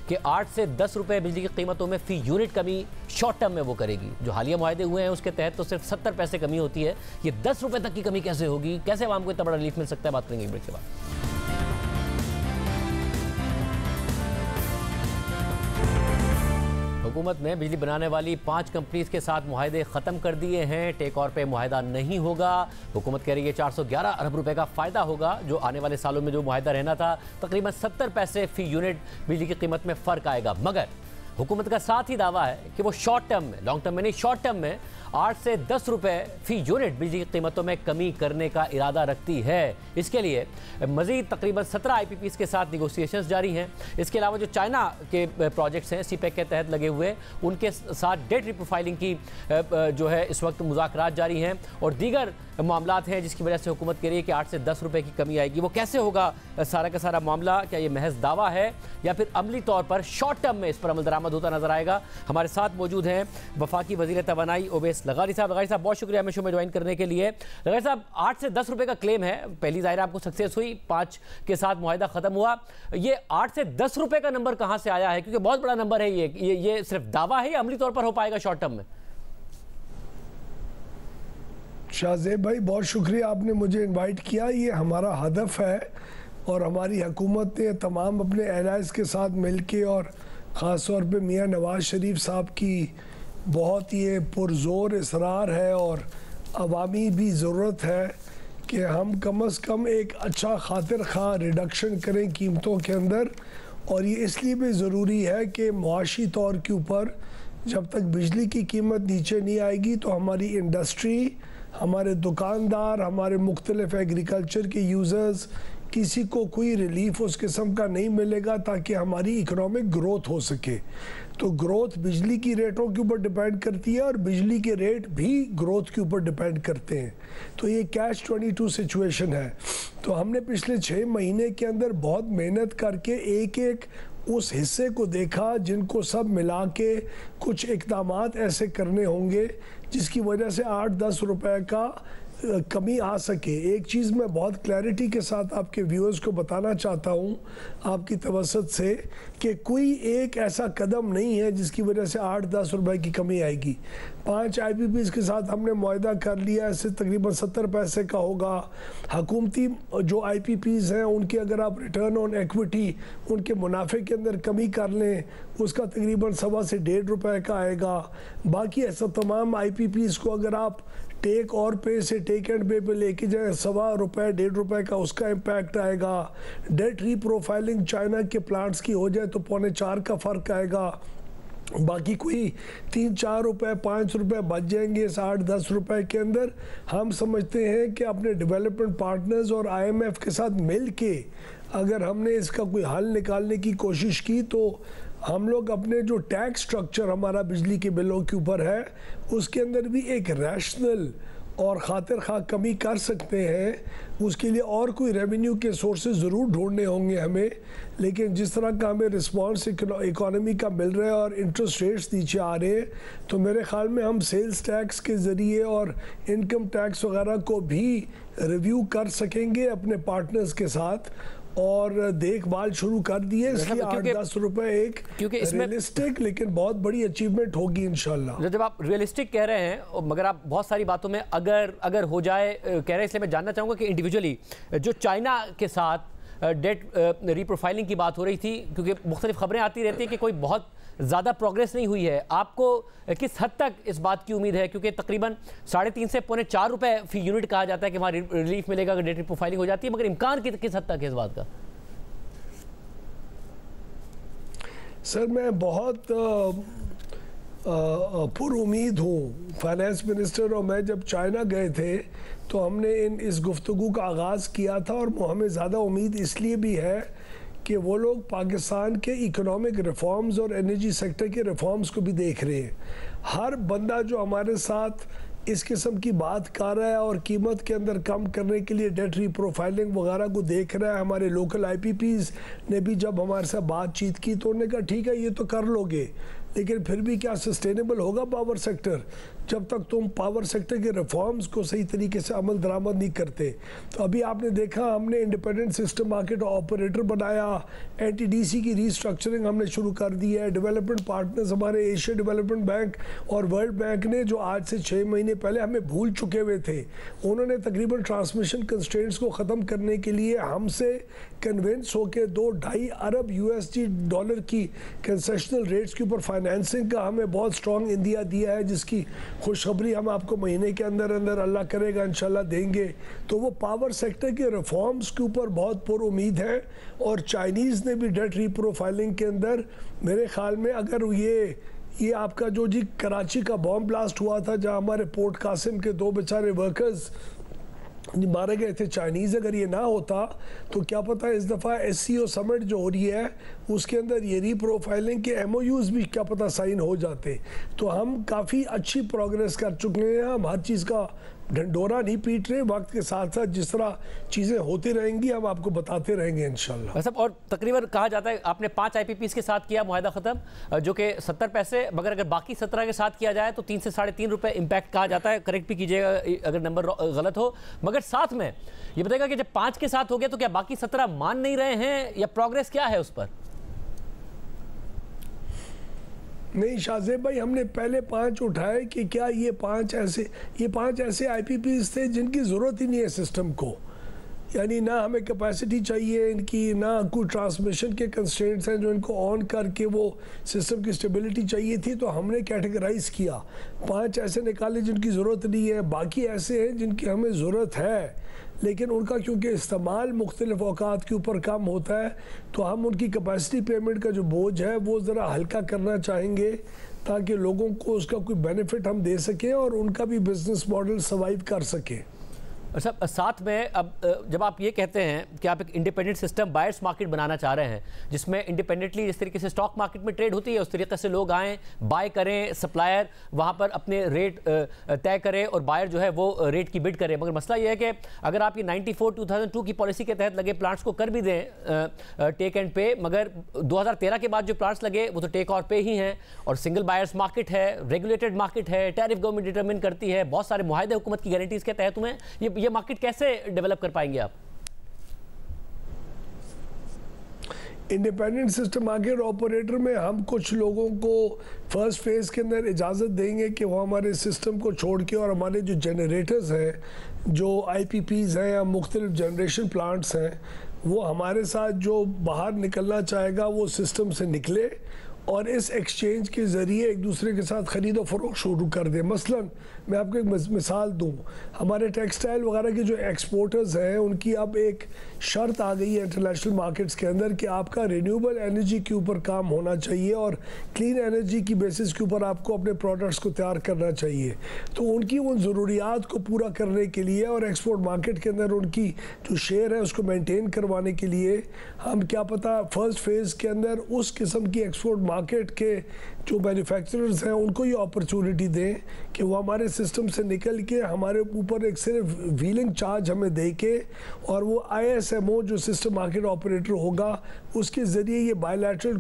कि 8 से 10 रुपये बिजली की कीमतों में फ़ी यूनिट कमी शॉर्ट टर्म में वो करेगी। जो हालिया मुआहदे हुए हैं उसके तहत तो सिर्फ 70 पैसे कमी होती है, ये 10 रुपये तक की कमी कैसे होगी, कैसे आवाम को इतना बड़ा रिलीफ मिल सकता है, बात करेंगे ब्रेक के बाद। हुकूमत ने बिजली बनाने वाली 5 कंपनीज के साथ मुआहदे ख़त्म कर दिए हैं। टेक और पे मुआहदा नहीं होगा। हुकूमत कह रही है 411 अरब रुपए का फ़ायदा होगा। जो आने वाले सालों में जो मुआहदा रहना था, तकरीबन 70 पैसे फ़ी यूनिट बिजली की कीमत में फ़र्क आएगा। मगर हुकूमत का साथ ही दावा है कि वो शॉर्ट टर्म में, लॉन्ग टर्म में नहीं, शॉर्ट टर्म में 8 से 10 रुपए फ़ी यूनिट बिजली की कीमतों में कमी करने का इरादा रखती है। इसके लिए मज़ीद तकरीबन 17 IPPs के साथ निगोसिएशंस जारी हैं। इसके अलावा जो चाइना के प्रोजेक्ट्स हैं CPEC के तहत लगे हुए, उनके साथ डेट रिप्रोफाइलिंग की जो है इस वक्त मुज़ाकरात जारी हैं और दीगर मामलात हैं जिसकी वजह से हुकूमत कह रही है कि 8 से 10 रुपए की कमी आएगी। वो कैसे होगा सारा का सारा मामला, क्या ये महज दावा है या फिर अमली तौर पर शॉर्ट टर्म में इस पर अमल दरामद होता नजर आएगा? हमारे साथ मौजूद हैं वफाकी वज़ीर तवानाई ओवैस लगारी साहब। लगारी साहब, बहुत शुक्रिया हमें शो में ज्वाइन करने के लिए। लगारी साहब, 8 से 10 रुपए का क्लेम है, पहली ज़ाहिर आपको सक्सेस हुई, 5 के साथ मुआहदा ख़त्म हुआ। ये 8 से 10 रुपए का नंबर कहाँ से आया है, क्योंकि बहुत बड़ा नंबर है ये सिर्फ दावा है या अमली तौर पर हो पाएगा शॉर्ट टर्म में? शाहजेब भाई, बहुत शुक्रिया आपने मुझे इनवाइट किया। ये हमारा हदफ है और हमारी हुकूमत ने तमाम अपने एलाइज के साथ मिलके और ख़ास तौर पे मियाँ नवाज शरीफ साहब की बहुत ये पुरज़ोर इसरार है और अवामी भी ज़रूरत है कि हम कम अज़ कम एक अच्छा खातिर खा रिडक्शन करें कीमतों के अंदर। और ये इसलिए भी ज़रूरी है कि मुआशी तौर के ऊपर जब तक बिजली की कीमत नीचे नहीं आएगी तो हमारी इंडस्ट्री, हमारे दुकानदार, हमारे मुख्तलिफ एग्रीकल्चर के यूज़र्स, किसी को कोई रिलीफ उस किस्म का नहीं मिलेगा ताकि हमारी इकोनॉमिक ग्रोथ हो सके। तो ग्रोथ बिजली की रेटों के ऊपर डिपेंड करती है और बिजली के रेट भी ग्रोथ के ऊपर डिपेंड करते हैं। तो ये कैच 22 सिचुएशन है। तो हमने पिछले 6 महीने के अंदर बहुत मेहनत करके एक एक उस हिस्से को देखा जिनको सब मिला के कुछ इक़दामात ऐसे करने होंगे जिसकी वजह से 8-10 रुपए का कमी आ सके। एक चीज़ मैं बहुत क्लैरिटी के साथ आपके व्यूअर्स को बताना चाहता हूँ आपकी तवसत से कि कोई एक ऐसा कदम नहीं है जिसकी वजह से 8-10 रुपए की कमी आएगी। 5 IPPs के साथ हमने मुआहदा कर लिया, इससे तकरीबन 70 पैसे का होगा। हुकूमती जो IPPs हैं उनके अगर आप रिटर्न ऑन एक्विटी उनके मुनाफे के अंदर कमी कर लें उसका तकरीबन 1.25 से 1.5 रुपए का आएगा। बाकी ऐसा तमाम IPPs को अगर आप टेक और पे से टेक एंड पे पे लेके जाए 1.25 रुपए 1.5 रुपए का उसका इम्पैक्ट आएगा। डेट रीप्रोफाइलिंग चाइना के प्लांट्स की हो जाए तो 3.25 का फ़र्क आएगा। बाकी कोई 3-4 रुपए 5 रुपए बच जाएंगे इस 8-10 रुपए के अंदर। हम समझते हैं कि अपने डेवलपमेंट पार्टनर्स और IMF के साथ मिल के अगर हमने इसका कोई हल निकालने की कोशिश की तो हम लोग अपने जो टैक्स स्ट्रक्चर हमारा बिजली के बिलों के ऊपर है उसके अंदर भी एक रैशनल और खातिर खा कमी कर सकते हैं। उसके लिए और कोई रेवेन्यू के सोर्सेज ज़रूर ढूंढने होंगे हमें, लेकिन जिस तरह का हमें रिस्पांस इकोनॉमी का मिल रहा है और इंटरेस्ट रेट्स नीचे आ रहे हैं तो मेरे ख्याल में हम सेल्स टैक्स के ज़रिए और इनकम टैक्स वगैरह को भी रिव्यू कर सकेंगे अपने पार्टनर्स के साथ और देखभाल शुरू कर दिए। इसलिए 8-10 रुपए एक क्योंकि रियलिस्टिक लेकिन बहुत बड़ी अचीवमेंट होगी इंशाल्लाह। जब आप रियलिस्टिक कह रहे हैं मगर आप बहुत सारी बातों में अगर हो जाए कह रहे हैं, इसलिए मैं जानना चाहूँगा कि इंडिविजुअली जो चाइना के साथ डेट रीप्रोफाइलिंग की बात हो रही थी, क्योंकि मुख्तलिफ खबरें आती रहती हैं कि कोई बहुत ज़्यादा प्रोग्रेस नहीं हुई है, आपको किस हद तक इस बात की उम्मीद है? क्योंकि तकरीबन 3.5 से 4.25 रुपए फी यूनिट कहा जाता है कि वहाँ रिलीफ मिलेगा अगर डेट रीप्रोफाइलिंग हो जाती है, मगर इम्कान किस हद तक है इस बात का? सर मैं बहुत पुरुमीद हूँ। फाइनेंस मिनिस्टर और मैं जब चाइना गए थे तो हमने इस गुफ्तगू का आगाज़ किया था और हमें ज़्यादा उम्मीद इसलिए भी है कि वो लोग पाकिस्तान के इकोनॉमिक रिफॉर्म्स और एनर्जी सेक्टर के रिफॉर्म्स को भी देख रहे हैं। हर बंदा जो हमारे साथ इस किस्म की बात कर रहा है और कीमत के अंदर कम करने के लिए डेट रीप्रोफाइलिंग वगैरह को देख रहा है। हमारे लोकल IPPs ने भी जब हमारे साथ बातचीत की तो उन्होंने कहा ठीक है ये तो कर लोगे, लेकिन फिर भी क्या सस्टेनेबल होगा पावर सेक्टर जब तक तुम पावर सेक्टर के रिफॉर्म्स को सही तरीके से अमल दरामद नहीं करते। तो अभी आपने देखा हमने इंडिपेंडेंट सिस्टम मार्केट ऑपरेटर बनाया, NTDC की रीस्ट्रक्चरिंग हमने शुरू कर दी है। डेवलपमेंट पार्टनर्स हमारे एशिया डेवलपमेंट बैंक और वर्ल्ड बैंक ने जो आज से 6 महीने पहले हमें भूल चुके हुए थे, उन्होंने तकरीबन ट्रांसमिशन कंस्ट्रेंट्स को ख़त्म करने के लिए हमसे कन्विंस होकर 2-2.5 अरब USD डॉलर की कंसेशनल रेट्स के ऊपर फाइनेंसिंग का हमें बहुत स्ट्रॉन्ग इंदिया दिया है, जिसकी खुशखबरी हम आपको महीने के अंदर अंदर अल्लाह करेगा इंशाल्लाह देंगे। तो वो पावर सेक्टर के रिफॉर्म्स के ऊपर बहुत पुरुमीद है और चाइनीज़ ने भी डेट रीप्रोफाइलिंग के अंदर मेरे ख्याल में अगर ये आपका जो जी कराची का बॉम्ब ब्लास्ट हुआ था जहां हमारे पोर्ट कासिम के 2 बेचारे वर्कर्स मारे गए थे चाइनीज़, अगर ये ना होता तो क्या पता इस दफ़ा SCO समिट जो हो रही है उसके अंदर ये रीप्रोफाइलिंग के MOUs भी क्या पता साइन हो जाते। तो हम काफ़ी अच्छी प्रोग्रेस कर चुके हैं। हम हर चीज़ का ढंडोरा नहीं पीट रहे, वक्त के साथ साथ जिस तरह चीज़ें होती रहेंगी हम आपको बताते रहेंगे इंशाल्लाह। सब और तकरीबन कहा जाता है आपने 5 IPPs के साथ किया मुआहदा ख़त्म जो कि 70 पैसे, मगर अगर बाकी 17 के साथ किया जाए तो 3 से 3.5 रुपए इम्पैक्ट कहा जाता है। करेक्ट भी कीजिएगा अगर नंबर गलत हो। मगर साथ में ये बताएगा कि जब 5 के साथ हो गया तो क्या बाकी 17 मान नहीं रहे हैं या प्रोग्रेस क्या है उस पर? नहीं शाहजेब भाई, हमने पहले 5 उठाए कि क्या ये 5 ऐसे IPPs थे जिनकी ज़रूरत ही नहीं है सिस्टम को, यानी ना हमें कैपेसिटी चाहिए इनकी, ना कोई ट्रांसमिशन के कंस्ट्रेंट्स हैं जो इनको ऑन करके वो सिस्टम की स्टेबिलिटी चाहिए थी। तो हमने कैटेगराइज किया, 5 ऐसे निकाले जिनकी ज़रूरत नहीं है, बाकी ऐसे हैं जिनकी हमें ज़रूरत है लेकिन उनका क्योंकि इस्तेमाल मुख्तलिफ औकात के ऊपर कम होता है तो हम उनकी कैपेसिटी पेमेंट का जो बोझ है वो ज़रा हल्का करना चाहेंगे ताकि लोगों को उसका कोई बेनिफिट हम दे सकें और उनका भी बिजनेस मॉडल सर्वाइव कर सके। सब साथ में अब जब आप ये कहते हैं कि आप एक इंडिपेंडेंट सिस्टम बायर्स मार्केट बनाना चाह रहे हैं, जिसमें इंडिपेंडेंटली जिस तरीके से स्टॉक मार्केट में ट्रेड होती है उस तरीके से लोग आएँ, बाय करें, सप्लायर वहाँ पर अपने रेट तय करे और बायर जो है वो रेट की बिड करे। मगर मसला ये है कि अगर आप ये 94-2002 की पॉलिसी के तहत लगे प्लांट्स को कर भी दें टेक एंड पे, मगर 2013 के बाद जो प्लांट्स लगे वो तो टेक और पे ही हैं, और सिंगल बायर्स मार्केट है, रेगुलेटेड मार्केट है, टैरिफ गवर्नमेंट डिटरमिन करती है, बहुत सारे मुआहदे हुकूमत की गारंटीज के तहत हुए, ये मार्केट कैसे डेवलप कर पाएंगे आप? इंडिपेंडेंट सिस्टम मार्केट ऑपरेटर में हम कुछ लोगों को फर्स्ट फेज के अंदर इजाज़त देंगे कि वो हमारे सिस्टम को छोड़ के और हमारे जो जनरेटर्स हैं, जो IPPs हैं या मुख्तलिफ जनरेशन प्लांट्स हैं, वो हमारे साथ जो बाहर निकलना चाहेगा वो सिस्टम से निकले और इस एक्सचेंज के ज़रिए एक दूसरे के साथ ख़रीद और फ़रोख्त शुरू कर दें। मसलन मैं आपको एक मिसाल दूं, हमारे टेक्सटाइल वगैरह के जो एक्सपोर्टर्स हैं उनकी अब एक शर्त आ गई है इंटरनेशनल मार्केट्स के अंदर कि आपका रिन्यूएबल एनर्जी के ऊपर काम होना चाहिए और क्लीन एनर्जी की बेसिस के ऊपर आपको अपने प्रोडक्ट्स को तैयार करना चाहिए। तो उनकी उन ज़रूरियात को पूरा करने के लिए और एक्सपोर्ट मार्केट के अंदर उनकी जो शेयर है उसको मेनटेन करवाने के लिए हम क्या पता फर्स्ट फेज़ के अंदर उस किस्म की एक्सपोर्ट मार्केट के जो मैन्युफैक्चरर्स हैं उनको ये अपॉर्चुनिटी दें कि वो हमारे सिस्टम से निकल के हमारे ऊपर एक सिर्फ व्हीलिंग चार्ज हमें दे के और वो ISMO जो सिस्टम मार्केट ऑपरेटर होगा उसके ज़रिए ये बायलैटरल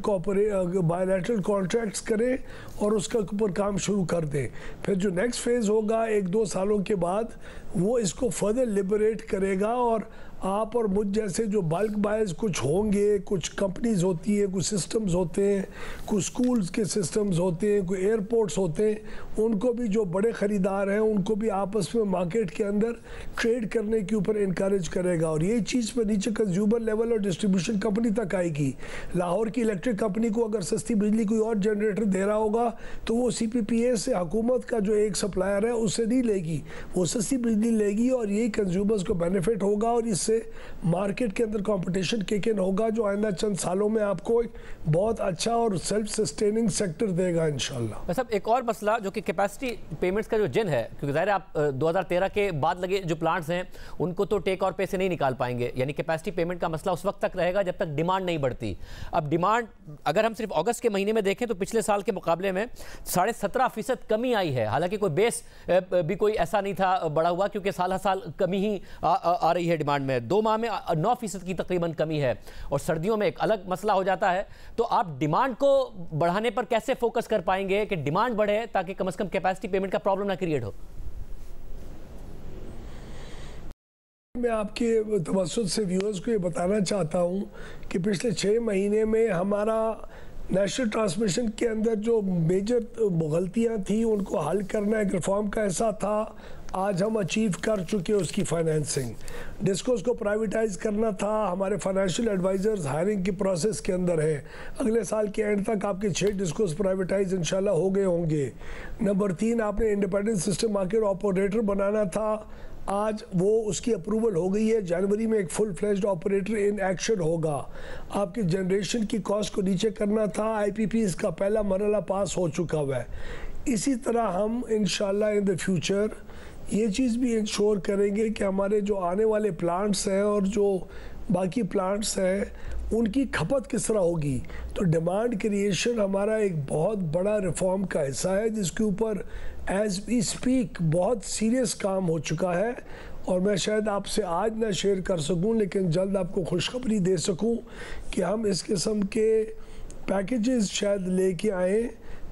कॉन्ट्रैक्ट्स करें और उसका ऊपर काम शुरू कर दें। फिर जो नेक्स्ट फेज़ होगा 1-2 सालों के बाद वो इसको फर्दर लिबरेट करेगा और आप और मुझ जैसे जो बल्क बायर्स कुछ होंगे, कुछ कंपनीज होती है, कुछ सिस्टम्स होते हैं, कुछ स्कूल्स के सिस्टम्स होते हैं, कोई एयरपोर्ट्स होते हैं, उनको भी जो बड़े ख़रीदार हैं उनको भी आपस में मार्केट के अंदर ट्रेड करने के ऊपर इनकरेज करेगा और ये चीज़ पर नीचे कंज्यूमर लेवल और डिस्ट्रीब्यूशन कंपनी तक आएगी। लाहौर की इलेक्ट्रिक कंपनी को अगर सस्ती बिजली कोई और जनरेटर दे रहा होगा तो वो CPPA से हुकूमत का जो एक सप्लायर है उससे नहीं लेगी, वो सस्ती बिजली लेगी और यही कंज्यूमर्स को बेनिफिट होगा और इससे मार्केट के अंदर कंपटीशन किक इन होगा जो आइंदा चंद सालों में आपको एक बहुत अच्छा और सेल्फ सस्टेनिंग सेक्टर देगा इंशाल्लाह। सब एक और मसला जो कि कैपेसिटी पेमेंट्स का जो जिन है, क्योंकि ज़ाहिर आप 2013 के बाद लगे जो प्लांट्स हैं उनको तो टेक और पे से नहीं निकाल पाएंगे, यानी कैपेसिटी पेमेंट का मसला उस वक्त तक रहेगा जब तक डिमांड नहीं बढ़ती। अब डिमांड अगर हम सिर्फ अगस्त के महीने में देखें तो पिछले साल के मुकाबले में 17.5% कमी आई है, हालांकि कोई बेस भी कोई ऐसा नहीं था बढ़ा हुआ क्योंकि साल हर साल कमी ही आ रही है डिमांड में। 2 माह में 9% की तकरीबन कमी है और सर्दियों में एक अलग मसला हो जाता है। तो आप डिमांड को बढ़ाने पर कैसे फोकस कर पाएंगे कि डिमांड बढ़े ताकि कम से कम कैपेसिटी पेमेंट का प्रॉब्लम ना क्रिएट हो? मैं आपके तवज्जुह से व्यूअर्स को ये बताना चाहता हूँ कि पिछले 6 महीने में हमारा नेशनल ट्रांसमिशन के अंदर जो मेजर गलतियाँ थी उनको हल करना एक रिफॉर्म का ऐसा था। आज हम अचीव कर चुके हैं उसकी फाइनेंसिंग। डिस्कोस को प्राइवेटाइज करना था, हमारे फाइनेंशियल एडवाइजर्स हायरिंग की प्रोसेस के अंदर है। अगले साल के एंड तक आपके 6 डिस्कोस प्राइवेटाइज इंशाल्लाह हो गए होंगे। नंबर 3 आपने इंडिपेंडेंट सिस्टम मार्केट ऑपरेटर बनाना था, आज वो उसकी अप्रूवल हो गई है। जनवरी में एक full fledged operator in action होगा। आपकी जनरेशन की कॉस्ट को नीचे करना था, IPPs का पहला मरहला पास हो चुका हुआ है। इसी तरह हम इंशाल्लाह इन द फ्यूचर ये चीज़ भी इंश्योर करेंगे कि हमारे जो आने वाले प्लांट्स हैं और जो बाकी प्लांट्स हैं उनकी खपत किस तरह होगी। तो डिमांड क्रिएशन हमारा एक बहुत बड़ा रिफॉर्म का हिस्सा है जिसके ऊपर एज वी स्पीक बहुत सीरियस काम हो चुका है और मैं शायद आपसे आज ना शेयर कर सकूं लेकिन जल्द आपको खुशखबरी दे सकूं कि हम इस किस्म के पैकेजेस शायद लेके आएँ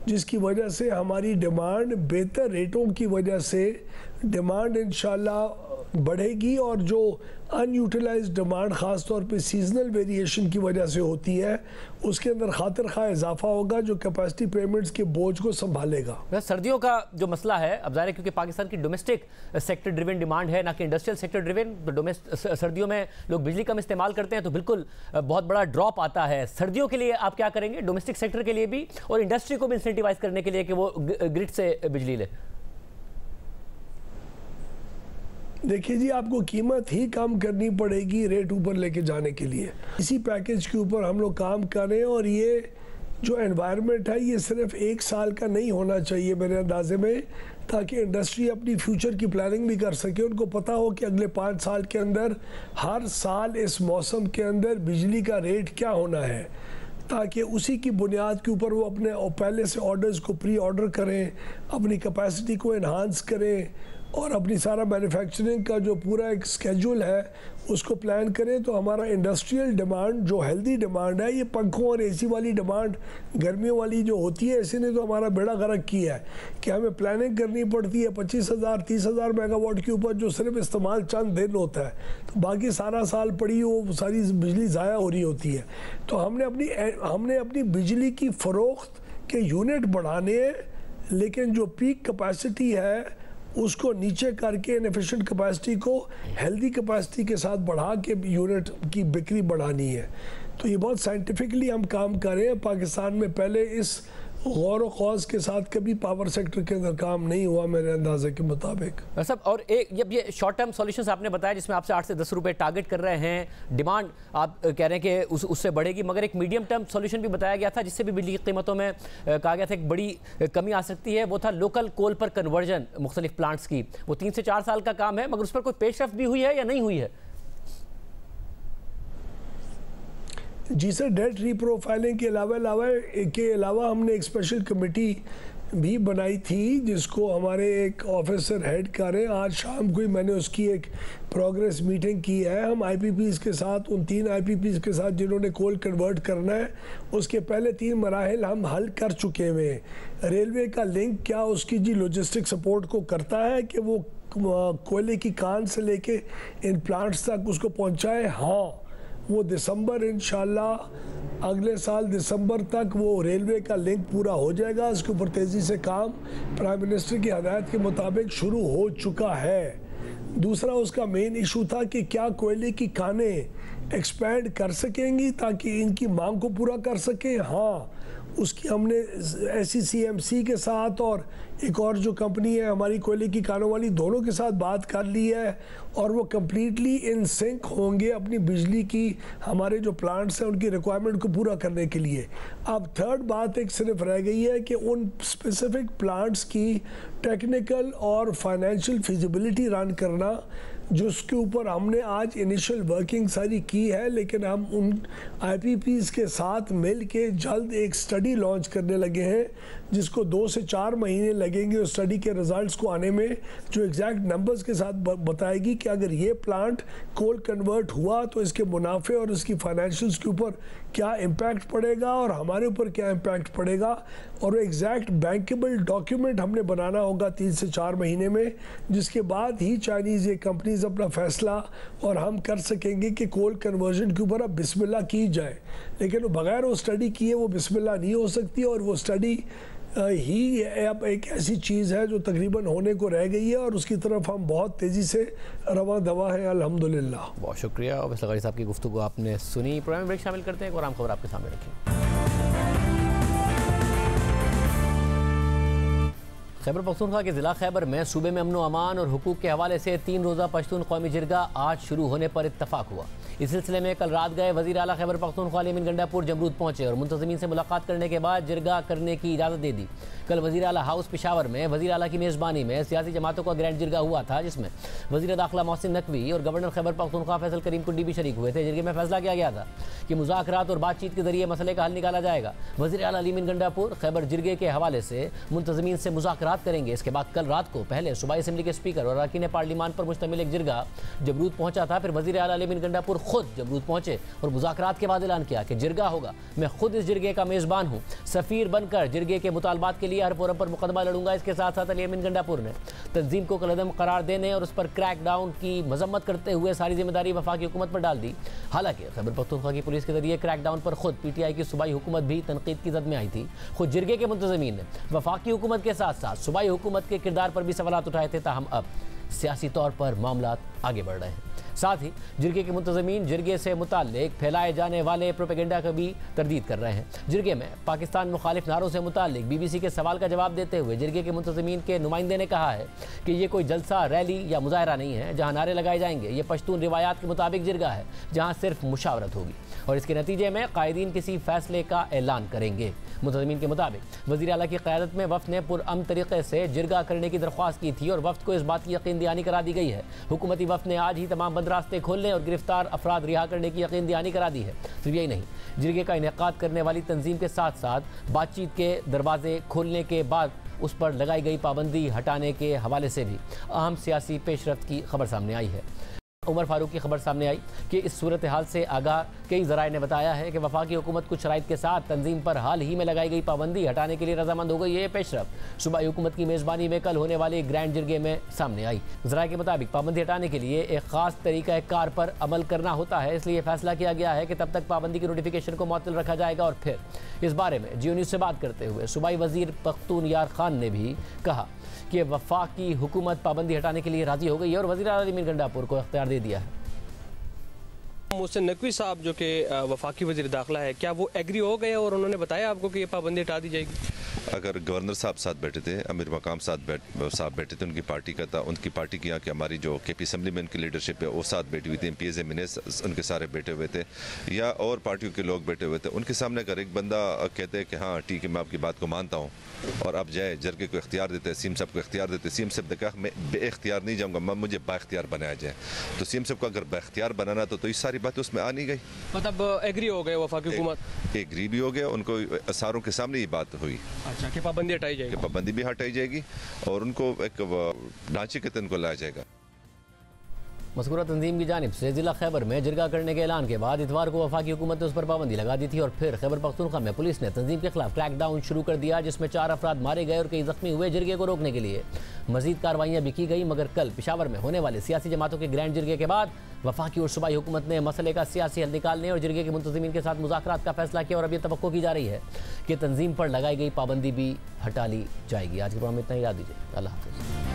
जिसकी वजह से हमारी डिमांड बेहतर रेटों की वजह से डिमांड इंशाल्लाह बढ़ेगी और जो अनयूटिलाइज्ड डिमांड ख़ास तौर पे सीजनल वेरिएशन की वजह से होती है उसके अंदर खातिर खा इजाफा होगा जो कैपेसिटी पेमेंट्स के बोझ को संभालेगा। सर्दियों का जो मसला है अब ज़ाहिर है क्योंकि पाकिस्तान की डोमेस्टिक सेक्टर ड्रिवन डिमांड है ना कि इंडस्ट्रियल सेक्टर ड्रिवन, तो सर्दियों में लोग बिजली कम इस्तेमाल करते हैं तो बिल्कुल बहुत बड़ा ड्रॉप आता है। सर्दियों के लिए आप क्या करेंगे डोमेस्टिक सेक्टर के लिए भी और इंडस्ट्री को भी इंसेंटिवाइज करने के लिए कि वो ग्रिड से बिजली ले? देखिए जी, आपको कीमत ही कम करनी पड़ेगी रेट ऊपर लेके जाने के लिए। इसी पैकेज के ऊपर हम लोग काम करें और ये जो एनवायरनमेंट है ये सिर्फ 1 साल का नहीं होना चाहिए मेरे अंदाजे में, ताकि इंडस्ट्री अपनी फ्यूचर की प्लानिंग भी कर सके। उनको पता हो कि अगले 5 साल के अंदर हर साल इस मौसम के अंदर बिजली का रेट क्या होना है, ताकि उसी की बुनियाद के ऊपर वो अपने पहले से ऑर्डर्स को प्री ऑर्डर करें, अपनी कैपेसिटी को इन्हांस करें और अपनी सारा मैन्युफैक्चरिंग का जो पूरा एक स्केड्यूल है उसको प्लान करें। तो हमारा इंडस्ट्रियल डिमांड जो हेल्दी डिमांड है, ये पंखों और एसी वाली डिमांड गर्मियों वाली जो होती है, इसी ने तो हमारा बेड़ा गर्क किया है कि हमें प्लानिंग करनी पड़ती है 25,000 30,000 मेगावाट के ऊपर, जो सिर्फ इस्तेमाल चंद दिन होता है, तो बाकी सारा साल पड़ी वो सारी बिजली ज़ाया हो रही होती है। तो हमने अपनी बिजली की फ़रोख्त के यूनिट बढ़ाने हैं, लेकिन जो पीक कैपेसिटी है उसको नीचे करके इनएफिशिएंट कैपेसिटी को हेल्दी कैपेसिटी के साथ बढ़ा के यूनिट की बिक्री बढ़ानी है। तो ये बहुत साइंटिफिकली हम काम कर रहे हैं। पाकिस्तान में पहले इस गौर व खौज के साथ कभी पावर सेक्टर के अंदर काम नहीं हुआ मेरे अंदाजे के मुताबिक। सब और एक जब ये शॉर्ट टर्म सॉल्यूशंस आपने बताया जिसमें आपसे 8 से 10 रुपए टारगेट कर रहे हैं, डिमांड आप कह रहे हैं कि उससे बढ़ेगी, मगर एक मीडियम टर्म सॉल्यूशन भी बताया गया था जिससे भी बिजली की कीमतों में कहा गया था एक बड़ी कमी आ सकती है, वो था लोकल कोल पर कन्वर्जन मुख्तलिफ प्लांट्स की। वो 3 से 4 साल का काम है, मगर उस पर कोई पेशरफ भी हुई है या नहीं हुई है? जी सर, डेट रीप्रोफाइलिंग के अलावा हमने एक स्पेशल कमेटी भी बनाई थी जिसको हमारे एक ऑफिसर हेड कर रहे हैं। आज शाम को ही मैंने उसकी एक प्रोग्रेस मीटिंग की है। हम आईपीपीज़ के साथ, उन 3 आईपीपीज़ के साथ जिन्होंने कोल कन्वर्ट करना है, उसके पहले 3 मराहिल हम हल कर चुके हुए हैं। रेलवे का लिंक क्या उसकी जी लॉजिस्टिक सपोर्ट को करता है कि वो कोयले की कान से लेके इन प्लांट्स तक उसको पहुँचाए? हाँ, वो दिसंबर इंशाल्लाह अगले साल दिसंबर तक वो रेलवे का लिंक पूरा हो जाएगा। इसके ऊपर तेज़ी से काम प्राइम मिनिस्टर की हदायत के मुताबिक शुरू हो चुका है। दूसरा उसका मेन इशू था कि क्या कोयले की कानें एक्सपैंड कर सकेंगी ताकि इनकी मांग को पूरा कर सकें। हाँ, उसकी हमने SCCMC के साथ और एक और जो कंपनी है हमारी कोयले की कानों वाली, दोनों के साथ बात कर ली है और वो कम्प्लीटली इन सिंक होंगे अपनी बिजली की, हमारे जो प्लांट्स हैं उनकी रिक्वायरमेंट को पूरा करने के लिए। अब थर्ड बात एक सिर्फ रह गई है कि उन स्पेसिफिक प्लांट्स की टेक्निकल और फाइनेंशियल फिजिबिलिटी रन करना, जिसके ऊपर हमने आज इनिशियल वर्किंग सारी की है, लेकिन हम उन IPPs के साथ मिल के जल्द एक स्टडी लॉन्च करने लगे हैं जिसको 2 से 4 महीने लगेंगे उस स्टडी के रिजल्ट्स को आने में, जो एग्जैक्ट नंबर्स के साथ बताएगी कि अगर ये प्लांट कोल कन्वर्ट हुआ तो इसके मुनाफे और इसकी फाइनेंशियल्स के ऊपर क्या इम्पैक्ट पड़ेगा और हमारे ऊपर क्या इम्पैक्ट पड़ेगा। और एग्जैक्ट बैंकेबल डॉक्यूमेंट हमने बनाना होगा 3 से 4 महीने में, जिसके बाद ही चाइनीज़ ये कंपनीज अपना फैसला और हम कर सकेंगे कि कोल कन्वर्जन के ऊपर अब बिस्मिल्लाह की जाए। लेकिन बगैर वो स्टडी किए वो बिस्मिल्लाह नहीं हो सकती, और वो स्टडी ही अब एक ऐसी चीज़ है जो तकरीबन होने को रह गई है और उसकी तरफ हम बहुत तेज़ी से रवा दवा है अल्हम्दुलिल्लाह। बहुत शुक्रिया और वैसे साहब की गुफ्तगू आपने सुनी। प्रोग्राम ब्रेक शामिल करते हैं, एक और आम खबर आपके सामने रखें। खैबर पख्तूनख्वा के ज़िला खैबर में सूबे में अमन व अमान और हुकूक के हवाले से 3 रोज़ा पश्तून कौमी जिरगा आज शुरू होने पर इत्तफाक हुआ। इस सिलसिले में कल रात गए वज़ीर आला खैबर पख्तूनख्वा अली अमीन गंडापुर जमरूद पहुंचे और मुंतज़मीन से मुलाकात करने के बाद जिरगा करने की इजाज़त दे दी। कल वज़ीर आला हाउस पेशावर में वज़ीर आला की मेज़बानी में सियासी जमातों का ग्रैंड जिरगा हुआ था, जिसमें वज़ीर दाखिला मोहसिन नकवी और गवर्नर खैबर पख्तूनख्वा फैसल करीम कुंडी भी शरीक हुए थे। जिरगे में फैसला किया गया था कि मुज़ाकरात और बातचीत के जरिए मसले का हल निकाला जाएगा। वज़ीर आला अली अमीन गंडापुर खैबर जिरगे के हवाले से मुंतज़मीन से मुज़ाकरात करेंगे। इसके बाद कल रात को पहले सूबाई असम्बली के स्पीकर और अरकान पार्लिमान पर मुश्तमिल एक जिरगा जमरूद पहुंचा था। फिर वज़ीर आला अली अमीन गंडापुर खुद जमरूद पहुंचे और मुज़ाकरात के बाद ऐलान किया कि जिरगा होगा, मैं खुद इस जिरगे का मेज़बान हूँ, सफ़ीर बनकर जिरगे के मुतालबात के लिए हर फोरम पर मुकदमा लड़ूंगा। इसके साथ साथ अली अमीन गंडापुर ने तंजीम को कलअदम करार देने और उस पर क्रैक डाउन की मजम्मत करते हुए सारी जिम्मेदारी वफाकी हुकूमत पर डाल दी। हालांकि खैबर पख्तूनख्वा की पुलिस के जरिए क्रैक डाउन पर खुद PTI की सूबाई हुकूमत भी तनकीद की जद में आई थी। खुद जिरगे के मुंतज़मीन ने वफाकी हुकूमत के साथ साथ सूबाई हुकूमत के किरदार पर भी सवाल उठाए थे। ताहम अब सियासी तौर पर मामला आगे बढ़ रहे हैं। साथ ही जिरगे के मुंतज़मीन जिरगे से मुताल्लिक फैलाए जाने वाले प्रोपेगेंडा का भी तरदीद कर रहे हैं। जिरगे में पाकिस्तान मुखालिफ नारों से मुताल्लिक BBC के सवाल का जवाब देते हुए जिरगे के मुंतज़मीन के नुमाइंदे ने कहा है कि ये कोई जलसा, रैली या मुजाहरा नहीं है जहाँ नारे लगाए जाएंगे। ये पश्तून रिवायात के मुताबिक जिरगा है जहाँ सिर्फ मुशावरत होगी और इसके नतीजे में कायदीन किसी फैसले का ऐलान करेंगे। मुंतज़मीन के मुताबिक वज़ीर आला की क़यादत में वफ़द ने पुरअमन तरीक़े से जिरगा करने की दरख्वास्त की थी और वफ़द को इस बात की यकीन दहानी करा दी गई है। हुकूमती वफ़द ने आज ही तमाम बंद रास्ते खोलने और गिरफ्तार अफराद रिहा करने की यकीन दहानी करा दी है। सिर्फ यही नहीं, जिरगे का इनेकाद करने वाली तंजीम के साथ साथ बातचीत के दरवाजे खोलने के बाद उस पर लगाई गई पाबंदी हटाने के हवाले से भी अहम सियासी पेशरफ्त की खबर सामने आई है। उमर फारूक की खबर सामने आई कि इस सूरत हाल से आगाह कई ज़राए ने बताया है कि वफाकी हुकूमत कुछ शराइत के साथ तंजीम पर हाल ही में लगाई गई पाबंदी हटाने के लिए रजामंद हो गई। ये पेशरफ्त सूबाई हुकूमत की मेज़बानी में कल होने वाले ग्रैंड जिरगे में सामने आई। ज़राए के मुताबिक पाबंदी हटाने के लिए एक ख़ास तरीक़ा कार पर अमल करना होता है, इसलिए फैसला किया गया है कि तब तक पाबंदी की नोटिफिकेशन को मुअत्तल रखा जाएगा। और फिर इस बारे में जियो न्यूज़ से बात करते हुए सूबाई वज़ीर पख्तून यार खान ने भी कहा कि वफाकी हुकूमत पाबंदी हटाने के लिए राज़ी हो गई है और वज़ीर आला मीर गंडापुर को इख्तियार दे दिया है। मोहसिन नकवी साहब जो कि वफाकी वज़ीर दाखिला है, क्या वो एग्री हो गए और उन्होंने बताया आपको कि ये पाबंदी हटा दी जाएगी? अगर गवर्नर साहब साथ बैठे थे, अमीर मकाम साहब बैठे थे, उनकी पार्टी का था, उनकी पार्टी की यहाँ की हमारी जो KP असेंबली में उनकी लीडरशिप है वो साथ बैठी हुई थी, MPs MNAs उनके सारे बैठे हुए थे या और पार्टियों के लोग बैठे हुए थे, उनके सामने अगर एक बंदा कहते हैं कि हाँ ठीक है मैं आपकी बात को मानता हूँ और अब जाए जरगे को इख्तियार देते हैं, CM साहब को इख्तियार देते, CM साहब ने कहा मैं बेइख्तियार नहीं जाऊँगा, मैं मुझे बाइख्तियार बनाया जाए, तो CM साहब को अगर बाइख्तियार बनाना तो ये सारी बातें उसमें आ नहीं गई। मतलब एग्री हो गए वफाकी हुकूमत? एग्री भी हो गया, उनको सारों के सामने ये बात हुई। अच्छा, कि पाबंदी हटाई जाएगी? पाबंदी भी हटाई जाएगी और उनको एक ढांचे के तहत उनको लाया जाएगा। मज़कूरा तंजीम की जानिब से ज़िला खैबर में जिरगा करने के ऐलान के बाद इतवार को वफाकी हुकूमत ने उस पर पाबंदी लगा दी थी और फिर खैबर पख्तूनख्वा में पुलिस ने तंजीम के खिलाफ क्रैकडाउन शुरू कर दिया, जिसमें 4 अफराद मारे गए और कई जख्मी हुए। जिरगे को रोकने के लिए मजीद कार्रवाइयाँ भी की गई, मगर कल पेशावर में होने वाले सियासी जमातों के ग्रैंड जिरगे के बाद वफाकी और सूबाई हुकूमत ने मसले का सियासी हल निकालने और जिरगे के मुंतज़मीन के साथ मुज़ाकरात का फैसला किया और अब ये तवक्को की जा रही है कि तंजीम पर लगाई गई पाबंदी भी हटा ली जाएगी। आज के प्रोग्राम में इतना ही, याद दीजिए। अल्लाह हाफ़िज़।